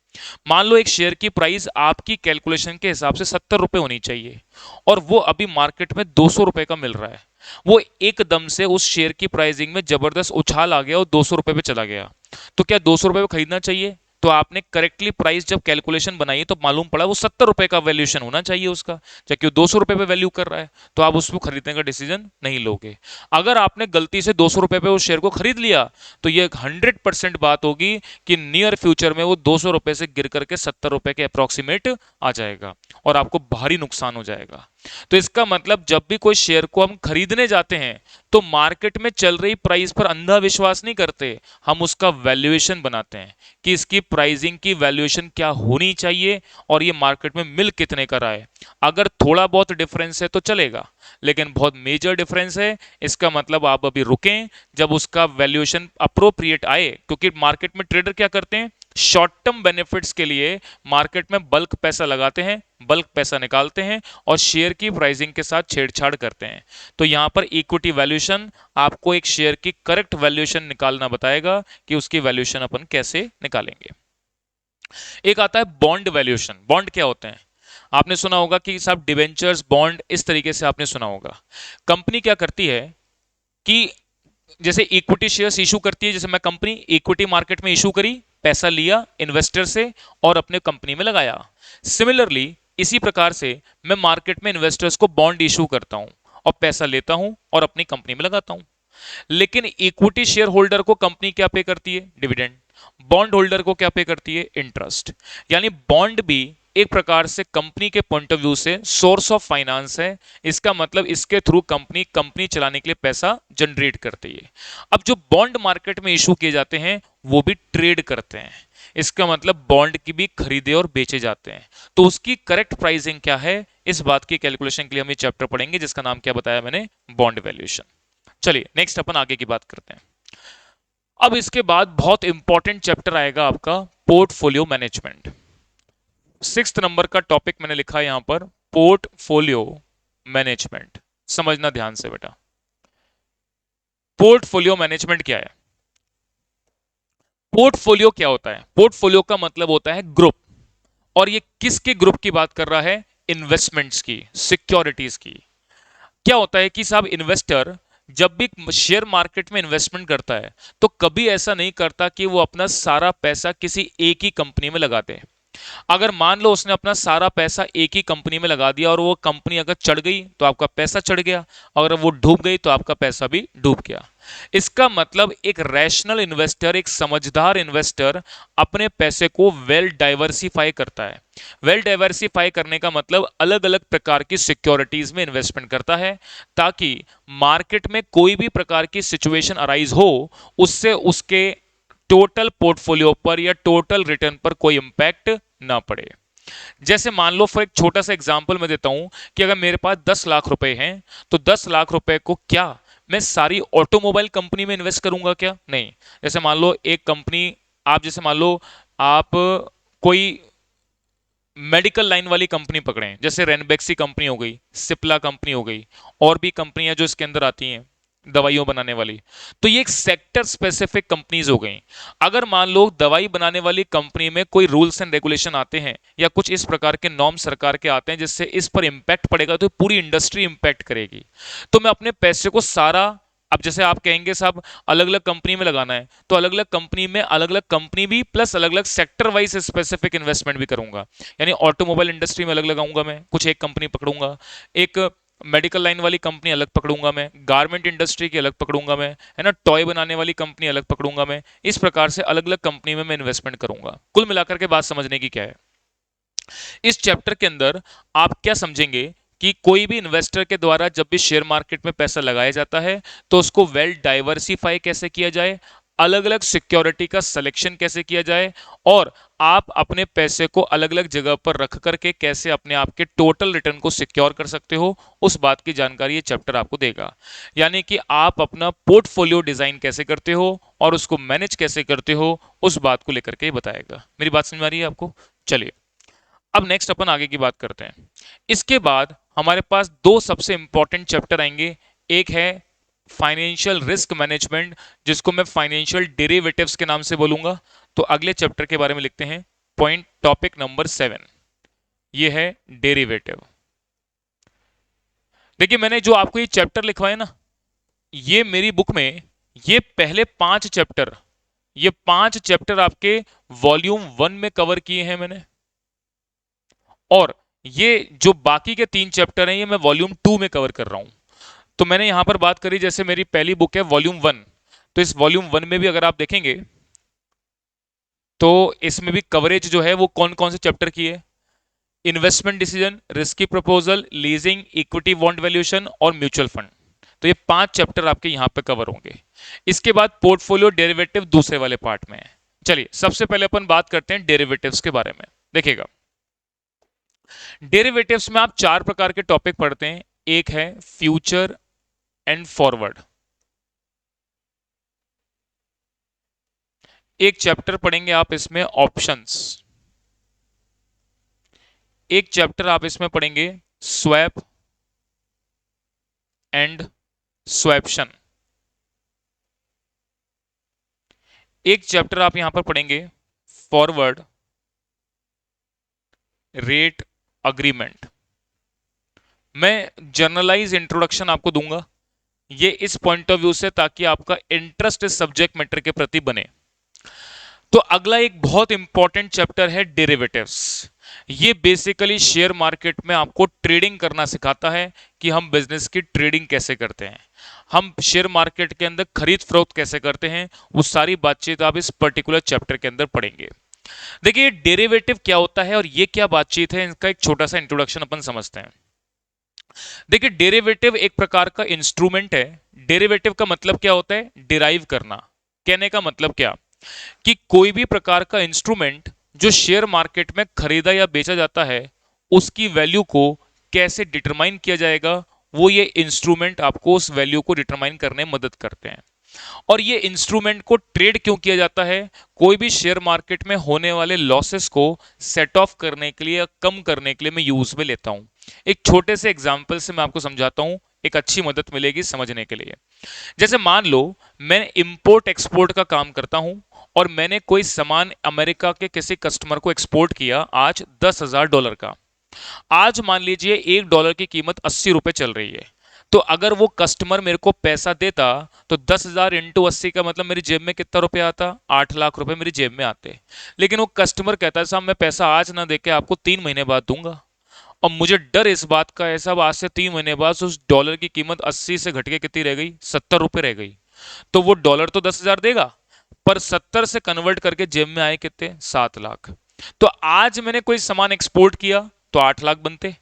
मान लो एक शेयर की प्राइस आपकी कैलकुलेशन के हिसाब से 70 रुपए होनी चाहिए, और वो अभी मार्केट में 200 रुपए का मिल रहा है। वो एकदम से उस शेयर की प्राइसिंग में जबरदस्त उछाल आ गया और 200 रुपए पे चला गया। तो क्या 200 रुपए पे खरीदना चाहिए? तो आपने करेक्टली प्राइस जब कैलकुलेशन बनाई तो मालूम पड़ा वो 70 रुपए का वैल्यूएशन होना चाहिए उसका, जबकि 200 रुपए पे वैल्यू कर रहा है, तो आप उसको खरीदने का डिसीजन नहीं लोगे। अगर आपने गलती से 200 रुपए पे उस शेयर को खरीद लिया, तो ये 100% बात होगी कि नियर फ्यूचर में वो 200 रुपए से गिर करके 70 रुपए के अप्रोक्सीमेट आ जाएगा और आपको भारी नुकसान हो जाएगा। तो इसका मतलब जब भी कोई शेयर को हम खरीदने जाते हैं, तो मार्केट में चल रही प्राइस पर अंधा विश्वास नहीं करते, हम उसका वैल्यूएशन बनाते हैं कि इसकी प्राइसिंग की वैल्यूएशन क्या होनी चाहिए और ये मार्केट में मिल कितने का रहा है। अगर थोड़ा बहुत डिफरेंस है तो चलेगा, लेकिन बहुत मेजर डिफरेंस है, इसका मतलब आप अभी रुकें, जब उसका वैल्यूएशन अप्रोप्रिएट आए। क्योंकि मार्केट में ट्रेडर क्या करते हैं, शॉर्ट टर्म बेनिफिट्स के लिए मार्केट में बल्क पैसा लगाते हैं, बल्क पैसा निकालते हैं और शेयर की प्राइसिंग के साथ छेड़छाड़ करते हैं। तो यहां पर इक्विटी वैल्यूएशन आपको एक शेयर की करेक्ट वैल्यूएशन निकालना बताएगा कि उसकी वैल्यूएशन अपन कैसे निकालेंगे। एक आता है बॉन्ड वैल्यूएशन। बॉन्ड क्या होते हैं? आपने सुना होगा कि साहब डिवेंचर्स, बॉन्ड, इस तरीके से आपने सुना होगा। कंपनी क्या करती है कि जैसे इक्विटी शेयर्स इशू करती है, जैसे मैं कंपनी इक्विटी मार्केट में इशू करी, पैसा लिया इन्वेस्टर से और अपने कंपनी में लगाया। सिमिलरली इसी प्रकार से मैं मार्केट में इन्वेस्टर्स को बॉन्ड इशू करता हूं और पैसा लेता हूं और अपनी कंपनी में लगाता हूं। लेकिन इक्विटी शेयर होल्डर को कंपनी क्या पे करती है? डिविडेंड। बॉन्ड होल्डर को क्या पे करती है? इंटरेस्ट। यानी बॉन्ड भी एक प्रकार से कंपनी के पॉइंट ऑफ व्यू से सोर्स ऑफ फाइनेंस है। इसका मतलब इसके थ्रू कंपनी कंपनी चलाने के लिए पैसा जनरेट करती है। अब जो बॉन्ड मार्केट में इशू किए जाते हैं वो भी ट्रेड करते हैं। इसका मतलब बॉन्ड की भी खरीदे और बेचे जाते हैं। तो उसकी करेक्ट प्राइसिंग क्या है, इस बात की कैलकुलेशन के लिए हम ये चैप्टर पढ़ेंगे जिसका नाम क्या बताया मैंने, बॉन्ड वैल्यूएशन। चलिए नेक्स्ट अपन आगे की बात करते हैं। अब इसके बाद बहुत इंपॉर्टेंट चैप्टर आएगा आपका पोर्टफोलियो मैनेजमेंट। 6 नंबर का टॉपिक मैंने लिखा है यहां पर, पोर्टफोलियो मैनेजमेंट। समझना ध्यान से बेटा, पोर्टफोलियो मैनेजमेंट क्या है। पोर्टफोलियो क्या होता है, पोर्टफोलियो का मतलब होता है ग्रुप। और ये किसके ग्रुप की बात कर रहा है, इन्वेस्टमेंट्स की, सिक्योरिटीज की। क्या होता है कि साहब इन्वेस्टर जब भी शेयर मार्केट में इन्वेस्टमेंट करता है तो कभी ऐसा नहीं करता कि वो अपना सारा पैसा किसी एक ही कंपनी में लगा दे। अगर मान लो उसने अपना सारा पैसा एक ही कंपनी में लगा दिया और वो कंपनी अगर चढ़ गई तो आपका पैसा चढ़ गया, अगर वो डूब गई तो आपका पैसा भी डूब गया। इसका मतलब एक रैशनल इन्वेस्टर, एक समझदार इन्वेस्टर अपने पैसे को वेल डाइवर्सिफाई करता है। वेल डाइवर्सिफाई करने का मतलब अलग अलग प्रकार की सिक्योरिटीज में इन्वेस्टमेंट करता है, ताकि मार्केट में कोई भी प्रकार की सिचुएशन अराइज हो उससे उसके टोटल पोर्टफोलियो पर या टोटल रिटर्न पर कोई इंपैक्ट ना पड़े। जैसे मान लो, फॉर एक छोटा सा एग्जांपल मैं देता हूं कि अगर मेरे पास 10 लाख रुपए हैं तो 10 लाख रुपए को क्या मैं सारी ऑटोमोबाइल कंपनी में इन्वेस्ट करूंगा, क्या नहीं। जैसे मान लो एक कंपनी, आप जैसे मान लो आप कोई मेडिकल लाइन वाली कंपनी पकड़ें, जैसे रेनबेक्सी कंपनी हो गई, सिप्ला कंपनी हो गई, और भी कंपनियां जो इसके अंदर आती हैं दवाइयों बनाने वाली। तो ये एक सेक्टर स्पेसिफिक कंपनीज हो गई। अगर मान लो दवाई बनाने वाली कंपनी में कोई रूल्स एंड रेगुलेशन आते हैं या कुछ इस प्रकार के नॉर्म सरकार के आते हैं जिससे इस पर इंपैक्ट पड़ेगा तो पूरी इंडस्ट्री इंपैक्ट करेगी। तो मैं अपने पैसे को सारा, अब जैसे आप कहेंगे साहब अलग अलग कंपनी में लगाना है, तो अलग अलग कंपनी में अलग अलग कंपनी भी प्लस अलग अलग सेक्टर वाइज स्पेसिफिक इन्वेस्टमेंट भी करूंगा। यानी ऑटोमोबाइल इंडस्ट्री में अलग लगाऊंगा, मैं कुछ एक कंपनी पकड़ूंगा, एक मेडिकल लाइन वाली कंपनी अलग पकड़ूंगा मैं, गारमेंट इंडस्ट्री की अलग पकड़ूंगा मैं, है ना, टॉय बनाने वाली कंपनी अलग पकड़ूंगा मैं। इस प्रकार से अलग अलग कंपनी में मैं इन्वेस्टमेंट करूंगा। कुल मिलाकर के बात समझने की क्या है, इस चैप्टर के अंदर आप क्या समझेंगे कि कोई भी इन्वेस्टर के द्वारा जब भी शेयर मार्केट में पैसा लगाया जाता है तो उसको वेल डाइवर्सिफाई कैसे किया जाए, अलग अलग सिक्योरिटी का सिलेक्शन कैसे किया जाए, और आप अपने पैसे को अलग अलग जगह पर रख करके कैसे अपने आप के टोटल रिटर्न को सिक्योर कर सकते हो, उस बात की जानकारी ये चैप्टर आपको देगा। यानी कि आप अपना पोर्टफोलियो डिजाइन कैसे करते हो और उसको मैनेज कैसे करते हो, उस बात को लेकर के बताएगा। मेरी बात समझ में आ रही है आपको। चलिए अब नेक्स्ट अपन आगे की बात करते हैं। इसके बाद हमारे पास दो सबसे इंपॉर्टेंट चैप्टर आएंगे। एक है फाइनेंशियल रिस्क मैनेजमेंट, जिसको मैं फाइनेंशियल डेरिवेटिव्स के नाम से बोलूंगा। तो अगले चैप्टर के बारे में लिखते हैं, पॉइंट टॉपिक नंबर 7, ये है डेरिवेटिव। देखिए मैंने जो आपको ये चैप्टर लिखवाया ना, ये मेरी बुक में ये पहले 5 चैप्टर, ये 5 चैप्टर आपके वॉल्यूम 1 में कवर किए हैं मैंने, और ये जो बाकी के 3 चैप्टर हैं ये मैं वॉल्यूम 2 में कवर कर रहा हूं। तो मैंने यहां पर बात करी, जैसे मेरी पहली बुक है वॉल्यूम 1, तो इस वॉल्यूम 1 में भी अगर आप देखेंगे तो इसमें भी कवरेज जो है वो कौन कौन से चैप्टर की है, investment decision, risky proposal, leasing, equity bond valuation और म्यूचुअल फंड। तो ये 5 चैप्टर आपके यहां पे कवर होंगे। इसके बाद पोर्टफोलियो डेरिवेटिव दूसरे वाले पार्ट में है। चलिए सबसे पहले अपन बात करते हैं डेरिवेटिव्स के बारे में। देखिएगा डेरिवेटिव्स में आप 4 प्रकार के टॉपिक पढ़ते हैं। एक है फ्यूचर एंड फॉरवर्ड, एक चैप्टर पढ़ेंगे आप इसमें ऑप्शंस, एक चैप्टर आप इसमें पढ़ेंगे स्वैप एंड स्वैप्शन, एक चैप्टर आप यहां पर पढ़ेंगे फॉरवर्ड रेट अग्रीमेंट। मैं जर्नलाइज इंट्रोडक्शन आपको दूंगा, ये इस पॉइंट ऑफ व्यू से ताकि आपका इंटरेस्ट इस सब्जेक्ट मैटर के प्रति बने। तो अगला एक बहुत इंपॉर्टेंट चैप्टर है डेरिवेटिव्स। ये बेसिकली शेयर मार्केट में आपको ट्रेडिंग करना सिखाता है कि हम बिजनेस की ट्रेडिंग कैसे करते हैं, हम शेयर मार्केट के अंदर खरीद फरोख्त कैसे करते हैं, वो सारी बातचीत आप इस पर्टिकुलर चैप्टर के अंदर पढ़ेंगे। देखिए डेरिवेटिव क्या होता है और ये क्या बातचीत है, इसका एक छोटा सा इंट्रोडक्शन अपन समझते हैं। देखिए डेरिवेटिव एक प्रकार का इंस्ट्रूमेंट है। डेरिवेटिव का मतलब क्या होता है, डिराइव करना। कहने का मतलब क्या, कि कोई भी प्रकार का इंस्ट्रूमेंट जो शेयर मार्केट में खरीदा या बेचा जाता है, उसकी वैल्यू को कैसे डिटरमाइन किया जाएगा, वो ये इंस्ट्रूमेंट आपको उस वैल्यू को डिटरमाइन करने में मदद करते हैं। और ये इंस्ट्रूमेंट को ट्रेड क्यों किया जाता है, कोई भी शेयर मार्केट में होने वाले लॉसेस को सेट ऑफ करने के लिए या कम करने के लिए मैं यूज में लेता हूं। एक छोटे से एग्जांपल से मैं आपको समझाता हूं, एक अच्छी मदद मिलेगी समझने के लिए। जैसे मान लो मैं इंपोर्ट एक्सपोर्ट का काम करता हूं और मैंने कोई सामान अमेरिका के किसी कस्टमर को एक्सपोर्ट किया आज $10,000 का। आज मान लीजिए $1 की कीमत 80 रुपए चल रही है। तो अगर वो कस्टमर मेरे को पैसा देता तो 10,000 इंटू 80 का मतलब मेरी जेब में कितना रुपया आता, 8 लाख रुपए मेरी जेब में आते। लेकिन वो कस्टमर कहता है साहब मैं पैसा आज ना देके आपको 3 महीने बाद दूंगा। और मुझे डर इस बात का है साहब, आज से 3 महीने बाद उस डॉलर की कीमत 80 से घट के कितनी रह गई, 70 रुपए रह गई। तो वो डॉलर तो 10,000 देगा, पर 70 से कन्वर्ट करके जेब में आए कितने, 7 लाख। तो आज मैंने कोई सामान एक्सपोर्ट किया तो 8 लाख बनते,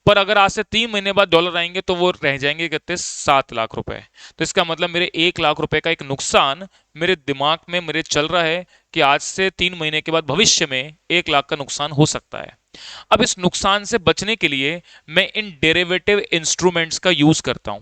पर अगर आज से 3 महीने बाद डॉलर आएंगे तो वो रह जाएंगे कितने, 7 लाख रुपए। तो इसका मतलब मेरे 1 लाख रुपए का एक नुकसान मेरे दिमाग में मेरे चल रहा है कि आज से 3 महीने के बाद भविष्य में 1 लाख का नुकसान हो सकता है। अब इस नुकसान से बचने के लिए मैं इन डेरिवेटिव इंस्ट्रूमेंट्स का यूज करता हूं।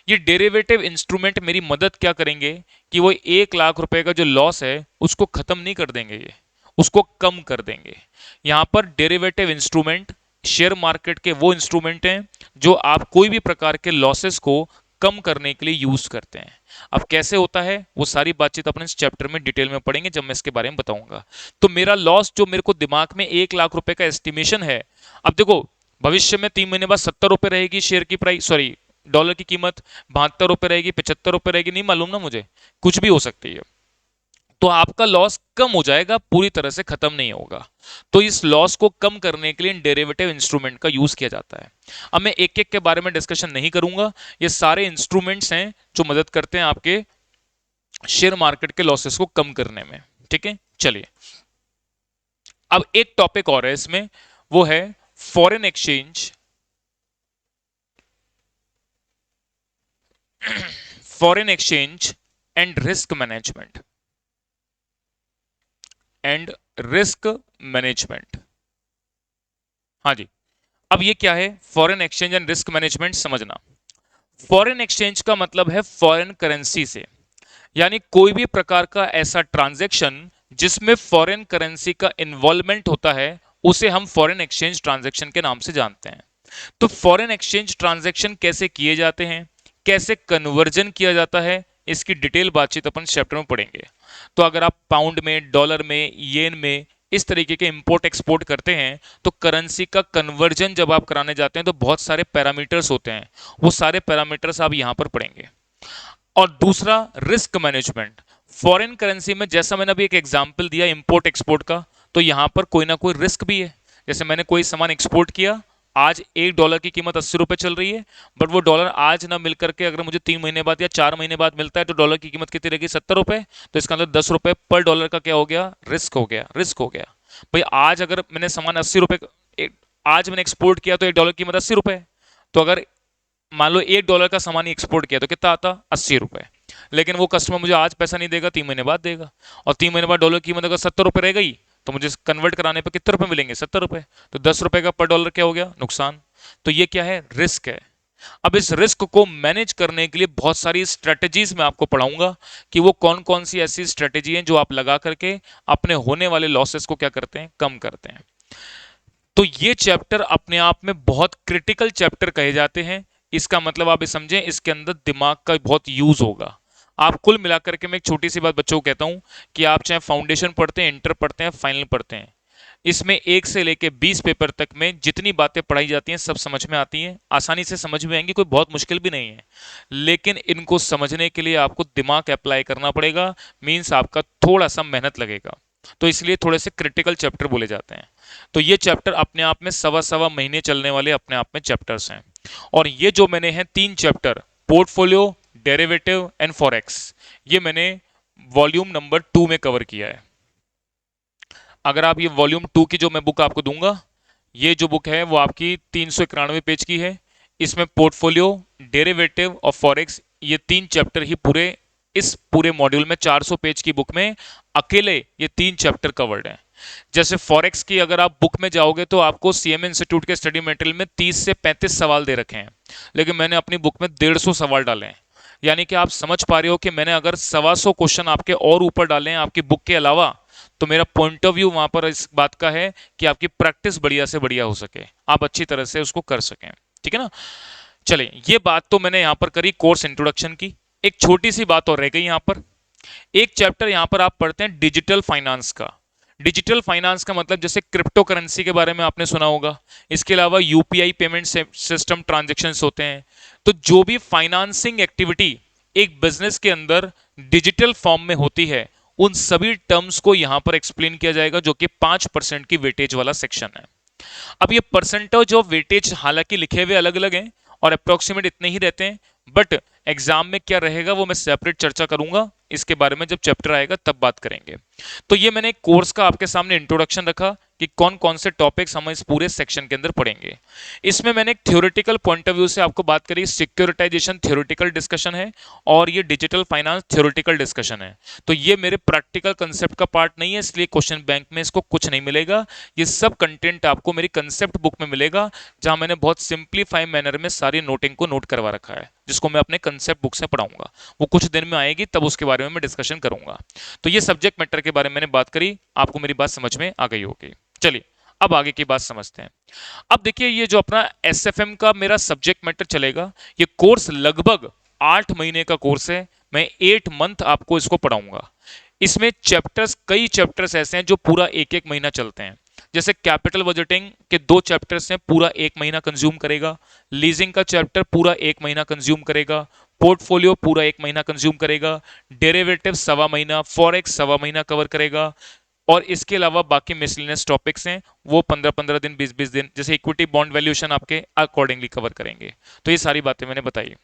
ये डेरिवेटिव इंस्ट्रूमेंट मेरी मदद क्या करेंगे, कि वो 1 लाख रुपए का जो लॉस है उसको खत्म नहीं कर देंगे, ये उसको कम कर देंगे। यहां पर डेरिवेटिव इंस्ट्रूमेंट शेयर मार्केट के वो इंस्ट्रूमेंट हैं जो आप कोई भी प्रकार के लॉसेस को कम करने के लिए यूज करते हैं। अब कैसे होता है वो सारी बातचीत अपन इस चैप्टर में डिटेल में पढ़ेंगे जब मैं इसके बारे में बताऊंगा। तो मेरा लॉस जो मेरे को दिमाग में 1 लाख रुपए का एस्टिमेशन है, अब देखो भविष्य में 3 महीने बाद 70 रुपए रहेगी शेयर की प्राइस, सॉरी डॉलर की कीमत, 72 रुपए रहेगी, 75 रुपए रहेगी, नहीं मालूम ना मुझे, कुछ भी हो सकती है। तो आपका लॉस कम हो जाएगा, पूरी तरह से खत्म नहीं होगा। तो इस लॉस को कम करने के लिए डेरिवेटिव इंस्ट्रूमेंट का यूज किया जाता है। अब मैं एक एक के बारे में डिस्कशन नहीं करूंगा, ये सारे इंस्ट्रूमेंट्स हैं जो मदद करते हैं आपके शेयर मार्केट के लॉसेस को कम करने में। ठीक है, चलिए अब एक टॉपिक और है इसमें, वो है foreign exchange, foreign exchange and risk management, and risk management. हाँ जी, अब ये क्या है foreign exchange and risk management, समझना। फॉरेन एक्सचेंज का मतलब है फॉरेन करेंसी से, यानी कोई भी प्रकार का ऐसा ट्रांजैक्शन जिसमें फॉरेन करेंसी का इन्वॉल्वमेंट होता है उसे हम फॉरेन एक्सचेंज ट्रांजैक्शन के नाम से जानते हैं। तो फॉरेन एक्सचेंज ट्रांजैक्शन कैसे किए जाते हैं, कैसे कन्वर्जन किया जाता है, इसकी डिटेल बातचीत अपन चैप्टर में पढ़ेंगे। तो अगर आप पाउंड में, डॉलर में, येन में इस तरीके के इंपोर्ट एक्सपोर्ट करते हैं तो करेंसी का कन्वर्जन जब आप कराने जाते हैं तो बहुत सारे पैरामीटर्स होते हैं, वो सारे पैरामीटर्स आप यहां पर पढ़ेंगे। और दूसरा रिस्क मैनेजमेंट, फॉरेन करेंसी में जैसा मैंने अभी एक एग्जांपल दिया इंपोर्ट एक्सपोर्ट का, तो यहां पर कोई ना कोई रिस्क भी है। जैसे मैंने कोई सामान एक्सपोर्ट किया, आज $1 की कीमत 80 रुपए चल रही है, बट वो डॉलर आज ना मिल करके अगर मुझे 3 महीने बाद या 4 महीने बाद मिलता है तो डॉलर की कीमत कितनी रहेगी, 70 रुपए। तो इसका मतलब 10 रुपए पर डॉलर का क्या हो गया, रिस्क हो गया, रिस्क हो गया। भाई आज अगर मैंने सामान 80 रुपए, आज मैंने एक्सपोर्ट किया तो $1 की कीमत 80 रुपए, तो अगर मान लो $1 का सामान एक्सपोर्ट किया तो कितना आता, 80 रुपए। लेकिन वो कस्टमर मुझे आज पैसा नहीं देगा, 3 महीने बाद देगा। और 3 महीने बाद डॉलर की कीमत अगर 70 रुपए रह गई तो मुझे कन्वर्ट कराने पर कितने रुपए मिलेंगे, 70 रुपए। तो 10 रुपए का पर डॉलर क्या हो गया, नुकसान। तो ये क्या है, रिस्क है। अब इस रिस्क को मैनेज करने के लिए बहुत सारी स्ट्रेटेजीज मैं आपको पढ़ाऊंगा कि वो कौन कौन सी ऐसी स्ट्रेटेजी हैं जो आप लगा करके अपने होने वाले लॉसेस को क्या करते हैं, कम करते हैं। तो ये चैप्टर अपने आप में बहुत क्रिटिकल चैप्टर कहे जाते हैं। इसका मतलब आप ये समझें, इसके अंदर दिमाग का बहुत यूज होगा। आप कुल मिलाकर के मैं एक छोटी सी बात बच्चों को कहता हूं कि आप चाहे फाउंडेशन पढ़ते हैं, इंटर पढ़ते हैं, फाइनल पढ़ते हैं, इसमें 1 से लेके 20 पेपर तक में जितनी बातें पढ़ाई जाती हैं सब समझ में आती हैं, आसानी से समझ में आएंगी, कोई बहुत मुश्किल भी नहीं है। लेकिन इनको समझने के लिए आपको दिमाग अप्लाई करना पड़ेगा, मीन्स आपका थोड़ा सा मेहनत लगेगा। तो इसलिए थोड़े से क्रिटिकल चैप्टर बोले जाते हैं। तो ये चैप्टर अपने आप में सवा सवा महीने चलने वाले अपने आप में चैप्टर्स हैं। और ये जो मैंने हैं 3 chapter, portfolio, derivative and forex, ये मैंने वॉल्यूम नंबर 2 में कवर किया है। अगर आप ये वॉल्यूम 2 की जो मैं बुक आपको दूंगा, ये जो बुक है वो आपकी 391 पेज की है। इसमें पोर्टफोलियो, डेरिवेटिव और फॉरेक्स, ये 3 चैप्टर ही पूरे इस पूरे मॉड्यूल में 400 पेज की बुक में अकेले ये 3 चैप्टर कवर्ड हैं। जैसे फॉरेक्स की अगर आप बुक में जाओगे तो आपको सीएमए इंस्टीट्यूट के स्टडी मटेरियल में 30 से 35 सवाल दे रखे हैं, लेकिन मैंने अपनी बुक में 150 सवाल डाले हैं। यानी कि आप समझ पा रहे हो कि मैंने अगर 125 क्वेश्चन आपके और ऊपर डाले हैं आपकी बुक के अलावा, तो मेरा पॉइंट ऑफ व्यू वहां पर इस बात का है कि आपकी प्रैक्टिस बढ़िया से बढ़िया हो सके, आप अच्छी तरह से उसको कर सकें। ठीक है ना। चलिए, ये बात तो मैंने यहां पर करी कोर्स इंट्रोडक्शन की। एक छोटी सी बात और रह गई यहां पर। एक चैप्टर यहां पर आप पढ़ते हैं डिजिटल फाइनेंस का। डिजिटल फाइनेंस का मतलब जैसे क्रिप्टो करेंसी के बारे में आपने सुना होगा, इसके अलावा यूपीआई पेमेंट सिस्टम ट्रांजैक्शंस होते हैं। तो जो भी फाइनेंसिंग एक्टिविटी एक बिजनेस के अंदर डिजिटल फॉर्म में होती है, उन सभी टर्म्स को यहां पर एक्सप्लेन किया जाएगा, जो कि 5% की वेटेज वाला सेक्शन है। अब ये परसेंटेज ऑफ वेटेज हालांकि लिखे हुए अलग अलग हैं और अप्रोक्सीमेट इतने ही रहते हैं, बट एग्जाम में क्या रहेगा वो मैं सेपरेट चर्चा करूंगा, इसके बारे में जब चैप्टर आएगा तब बात करेंगे। तो ये मैंने कोर्स का आपके सामने इंट्रोडक्शन रखा कि कौन कौन से टॉपिक्स हम इस पूरे सेक्शन के अंदर पढ़ेंगे। इसमें मैंने एक थ्योरेटिकल पॉइंट ऑफ व्यू से आपको बात करी, सिक्योरिटाइजेशन थ्योरेटिकल डिस्कशन है और ये डिजिटल फाइनेंस थ्योरेटिकल डिस्कशन है। तो ये मेरे प्रैक्टिकल कंसेप्ट का पार्ट नहीं है, इसलिए क्वेश्चन बैंक में इसको कुछ नहीं मिलेगा। ये सब कंटेंट आपको मेरी कंसेप्ट बुक में मिलेगा, जहां मैंने बहुत सिंप्लीफाई मैनर में सारी नोटिंग को नोट करवा रखा है, जिसको मैं अपने कंसेप्ट बुक से पढ़ाऊंगा। वो कुछ दिन में आएगी, तब उसके बारे में मैं डिस्कशन करूंगा। तो ये सब्जेक्ट मैटर के बारे में मैंने बात करी, आपको मेरी बात समझ में आ गई होगी। चलिए, अब आगे की बात समझते हैं। अब देखिए, ये जो अपना एसएफएम का मेरा सब्जेक्ट मैटर चलेगा, ये कोर्स लगभग 8 महीने का कोर्स है। मैं 8 मंथ आपको इसको पढ़ाऊंगा। इसमें चैप्टर्स, कई चैप्टर्स ऐसे हैं जो पूरा एक एक महीना चलते हैं। जैसे कैपिटल बजटिंग के 2 चैप्टर्स हैं, पूरा 1 महीना कंज्यूम करेगा। लीजिंग का चैप्टर पूरा 1 महीना कंज्यूम करेगा। पोर्टफोलियो पूरा 1 महीना कंज्यूम करेगा। डेरिवेटिव 1.25 महीना, फॉरेक्स 1.25 महीना कवर करेगा। और इसके अलावा बाकी मिसलिनियस टॉपिक्स हैं, वो 15-15 दिन, 20-20 दिन, जैसे इक्विटी बॉन्ड वैल्यूएशन आपके अकॉर्डिंगली कवर करेंगे। तो ये सारी बातें मैंने बताई।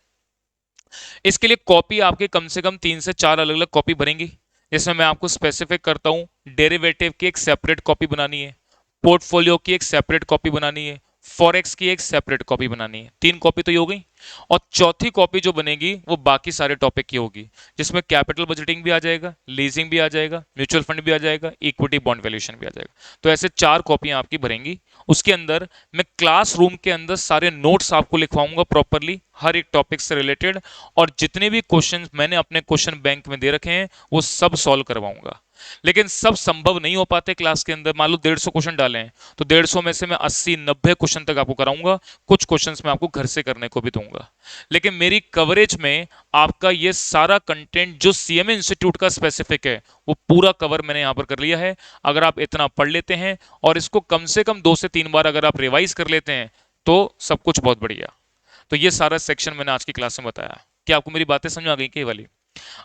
इसके लिए कॉपी आपके कम से कम 3 से 4 अलग अलग कॉपी भरेंगी, जिसमें मैं आपको स्पेसिफिक करता हूं। डेरिवेटिव की एक सेपरेट कॉपी बनानी है, पोर्टफोलियो की एक सेपरेट कॉपी बनानी है, फॉरेक्स की एक सेपरेट कॉपी बनानी है। 3 कॉपी तो ये हो गई। और चौथी कॉपी जो बनेगी वो बाकी सारे टॉपिक की होगी, जिसमें कैपिटल बजटिंग भी आ जाएगा, लीजिंग भी आ जाएगा, म्यूचुअल फंड भी आ जाएगा, इक्विटी बॉन्ड वैल्यूएशन भी आ जाएगा। तो ऐसे 4 कॉपियां आपकी भरेंगी। उसके अंदर मैं क्लासरूम के अंदर सारे नोट्स आपको लिखवाऊंगा प्रॉपरली, हर एक टॉपिक से रिलेटेड। और जितने भी क्वेश्चन मैंने अपने क्वेश्चन बैंक में दे रखे हैं वो सब सॉल्व करवाऊंगा। लेकिन सब संभव नहीं हो पाते क्लास के अंदर। मान लो 150 क्वेश्चन डाले हैं, तो 150 में से मैं 80-90 क्वेश्चन तक आपको कराऊंगा। कुछ क्वेश्चंस मैं आपको घर से करने को भी दूंगा। लेकिन मेरी कवरेज में आपका ये सारा कंटेंट जो सीएमए इंस्टीट्यूट का स्पेसिफिक है, वो पूरा कवर मैंने यहां पर कर लिया है। अगर आप इतना पढ़ लेते हैं और इसको कम से कम 2 से 3 बार अगर आप रिवाइज कर लेते हैं, तो सब कुछ बहुत बढ़िया। तो ये सारा सेक्शन मैंने आज की क्लास में बताया। क्या आपको मेरी बातें समझ आ गई कि वाली?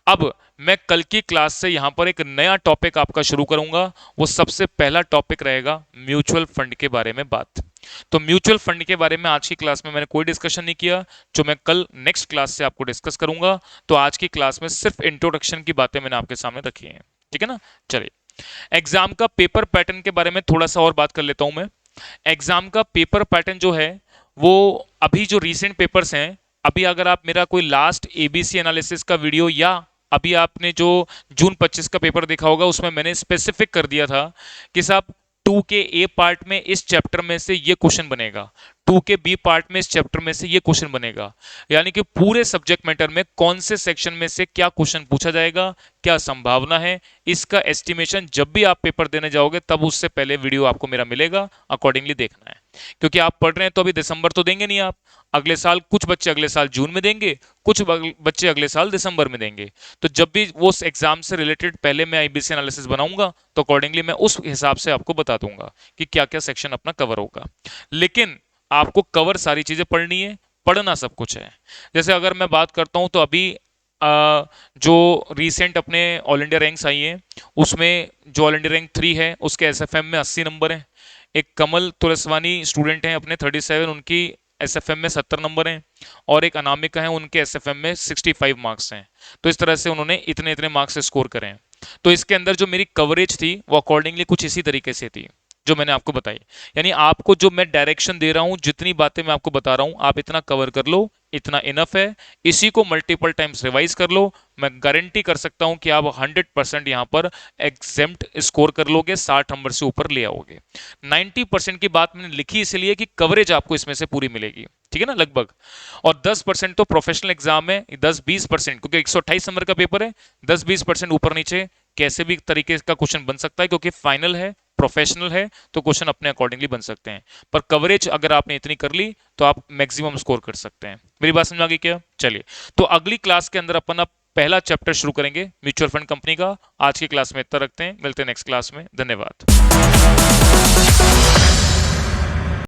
अब मैं कल की क्लास से यहां पर एक नया टॉपिक आपका शुरू करूंगा। वो सबसे पहला टॉपिक रहेगा म्यूचुअल फंड के बारे में बात। तो म्यूचुअल फंड के बारे में आज की क्लास में मैंने कोई डिस्कशन नहीं किया, जो मैं कल नेक्स्ट क्लास से आपको डिस्कस करूंगा। तो आज की क्लास में सिर्फ इंट्रोडक्शन की बातें मैंने आपके सामने रखी हैं। ठीक है ना। चलिए, एग्जाम का पेपर पैटर्न के बारे में थोड़ा सा और बात कर लेता हूं मैं। एग्जाम का पेपर पैटर्न जो है, वो अभी जो रीसेंट पेपर्स हैं, अभी अगर आप मेरा कोई लास्ट एबीसी एनालिसिस का वीडियो या अभी आपने जो जून 25 का पेपर देखा होगा, उसमें मैंने स्पेसिफिक कर दिया था कि साहब 2 के ए पार्ट में इस चैप्टर में से ये क्वेश्चन बनेगा, 2 के बी पार्ट में इस चैप्टर में से ये क्वेश्चन बनेगा। यानी कि पूरे सब्जेक्ट मैटर में कौन से सेक्शन में से क्या क्वेश्चन पूछा जाएगा, क्या संभावना है, इसका एस्टिमेशन जब भी आप पेपर देने जाओगे तब उससे पहले वीडियो आपको मेरा मिलेगा, अकॉर्डिंगली देखना है। क्योंकि आप पढ़ रहे हैं तो अभी दिसंबर तो देंगे नहीं आप, अगले साल कुछ बच्चे अगले साल जून में देंगे, कुछ बच्चे अगले साल दिसंबर में देंगे। तो जब भी वो एग्जाम से रिलेटेड पहले मैं आईबीसी एनालिसिस बनाऊंगा, तो अकॉर्डिंगली मैं उस हिसाब से आपको बता दूंगा कि क्या क्या सेक्शन अपना कवर होगा। लेकिन आपको कवर सारी चीजें पढ़नी है, पढ़ना सब कुछ है। जैसे अगर मैं बात करता हूं तो अभी जो रिसेंट अपने ऑल इंडिया रैंक्स आई हैं, उसमें जो ऑल इंडिया रैंक 3 है उसके एसएफएम में 80 नंबर हैं। एक कमल तुलसवानी स्टूडेंट हैं अपने 37, उनकी एसएफएम में 70 नंबर हैं। और एक अनामिका है, उनके एसएफएम में 65 मार्क्स हैं। तो इस तरह से उन्होंने इतने इतने मार्क्स स्कोर करे हैं। तो इसके अंदर जो मेरी कवरेज थी वो अकॉर्डिंगली कुछ इसी तरीके से थी जो मैंने आपको बताई। यानी आपको जो मैं डायरेक्शन दे रहा हूं, जितनी बातें मैं आपको बता रहा हूं, आप इतना कवर कर लो, इतना इनफ है। इसी को मल्टीपल टाइम्स रिवाइज कर लो। मैं गारंटी कर सकता हूं कि आप 100% यहां पर एग्जेम्प्ट स्कोर कर लोगे, 60 नंबर से ऊपर ले आओगे। 90% की बात मैंने लिखी इसलिए कि कवरेज आपको इसमें से पूरी मिलेगी, ठीक है ना, लगभग। और 10% तो प्रोफेशनल एग्जाम है, 10-20%, क्योंकि 128 नंबर का पेपर है, 10-20% ऊपर नीचे कैसे भी तरीके का क्वेश्चन बन सकता है, क्योंकि फाइनल है, प्रोफेशनल है, तो क्वेश्चन अपने अकॉर्डिंगली बन सकते हैं। पर कवरेज अगर आपने इतनी कर ली तो आप मैक्सिमम स्कोर कर सकते हैं। मेरी बात समझ आ गई क्या? चलिए, तो अगली क्लास के अंदर अपन अब पहला चैप्टर शुरू करेंगे म्यूचुअल फंड कंपनी का। आज की क्लास में इतना रखते हैं, मिलते हैं नेक्स्ट क्लास में। धन्यवाद।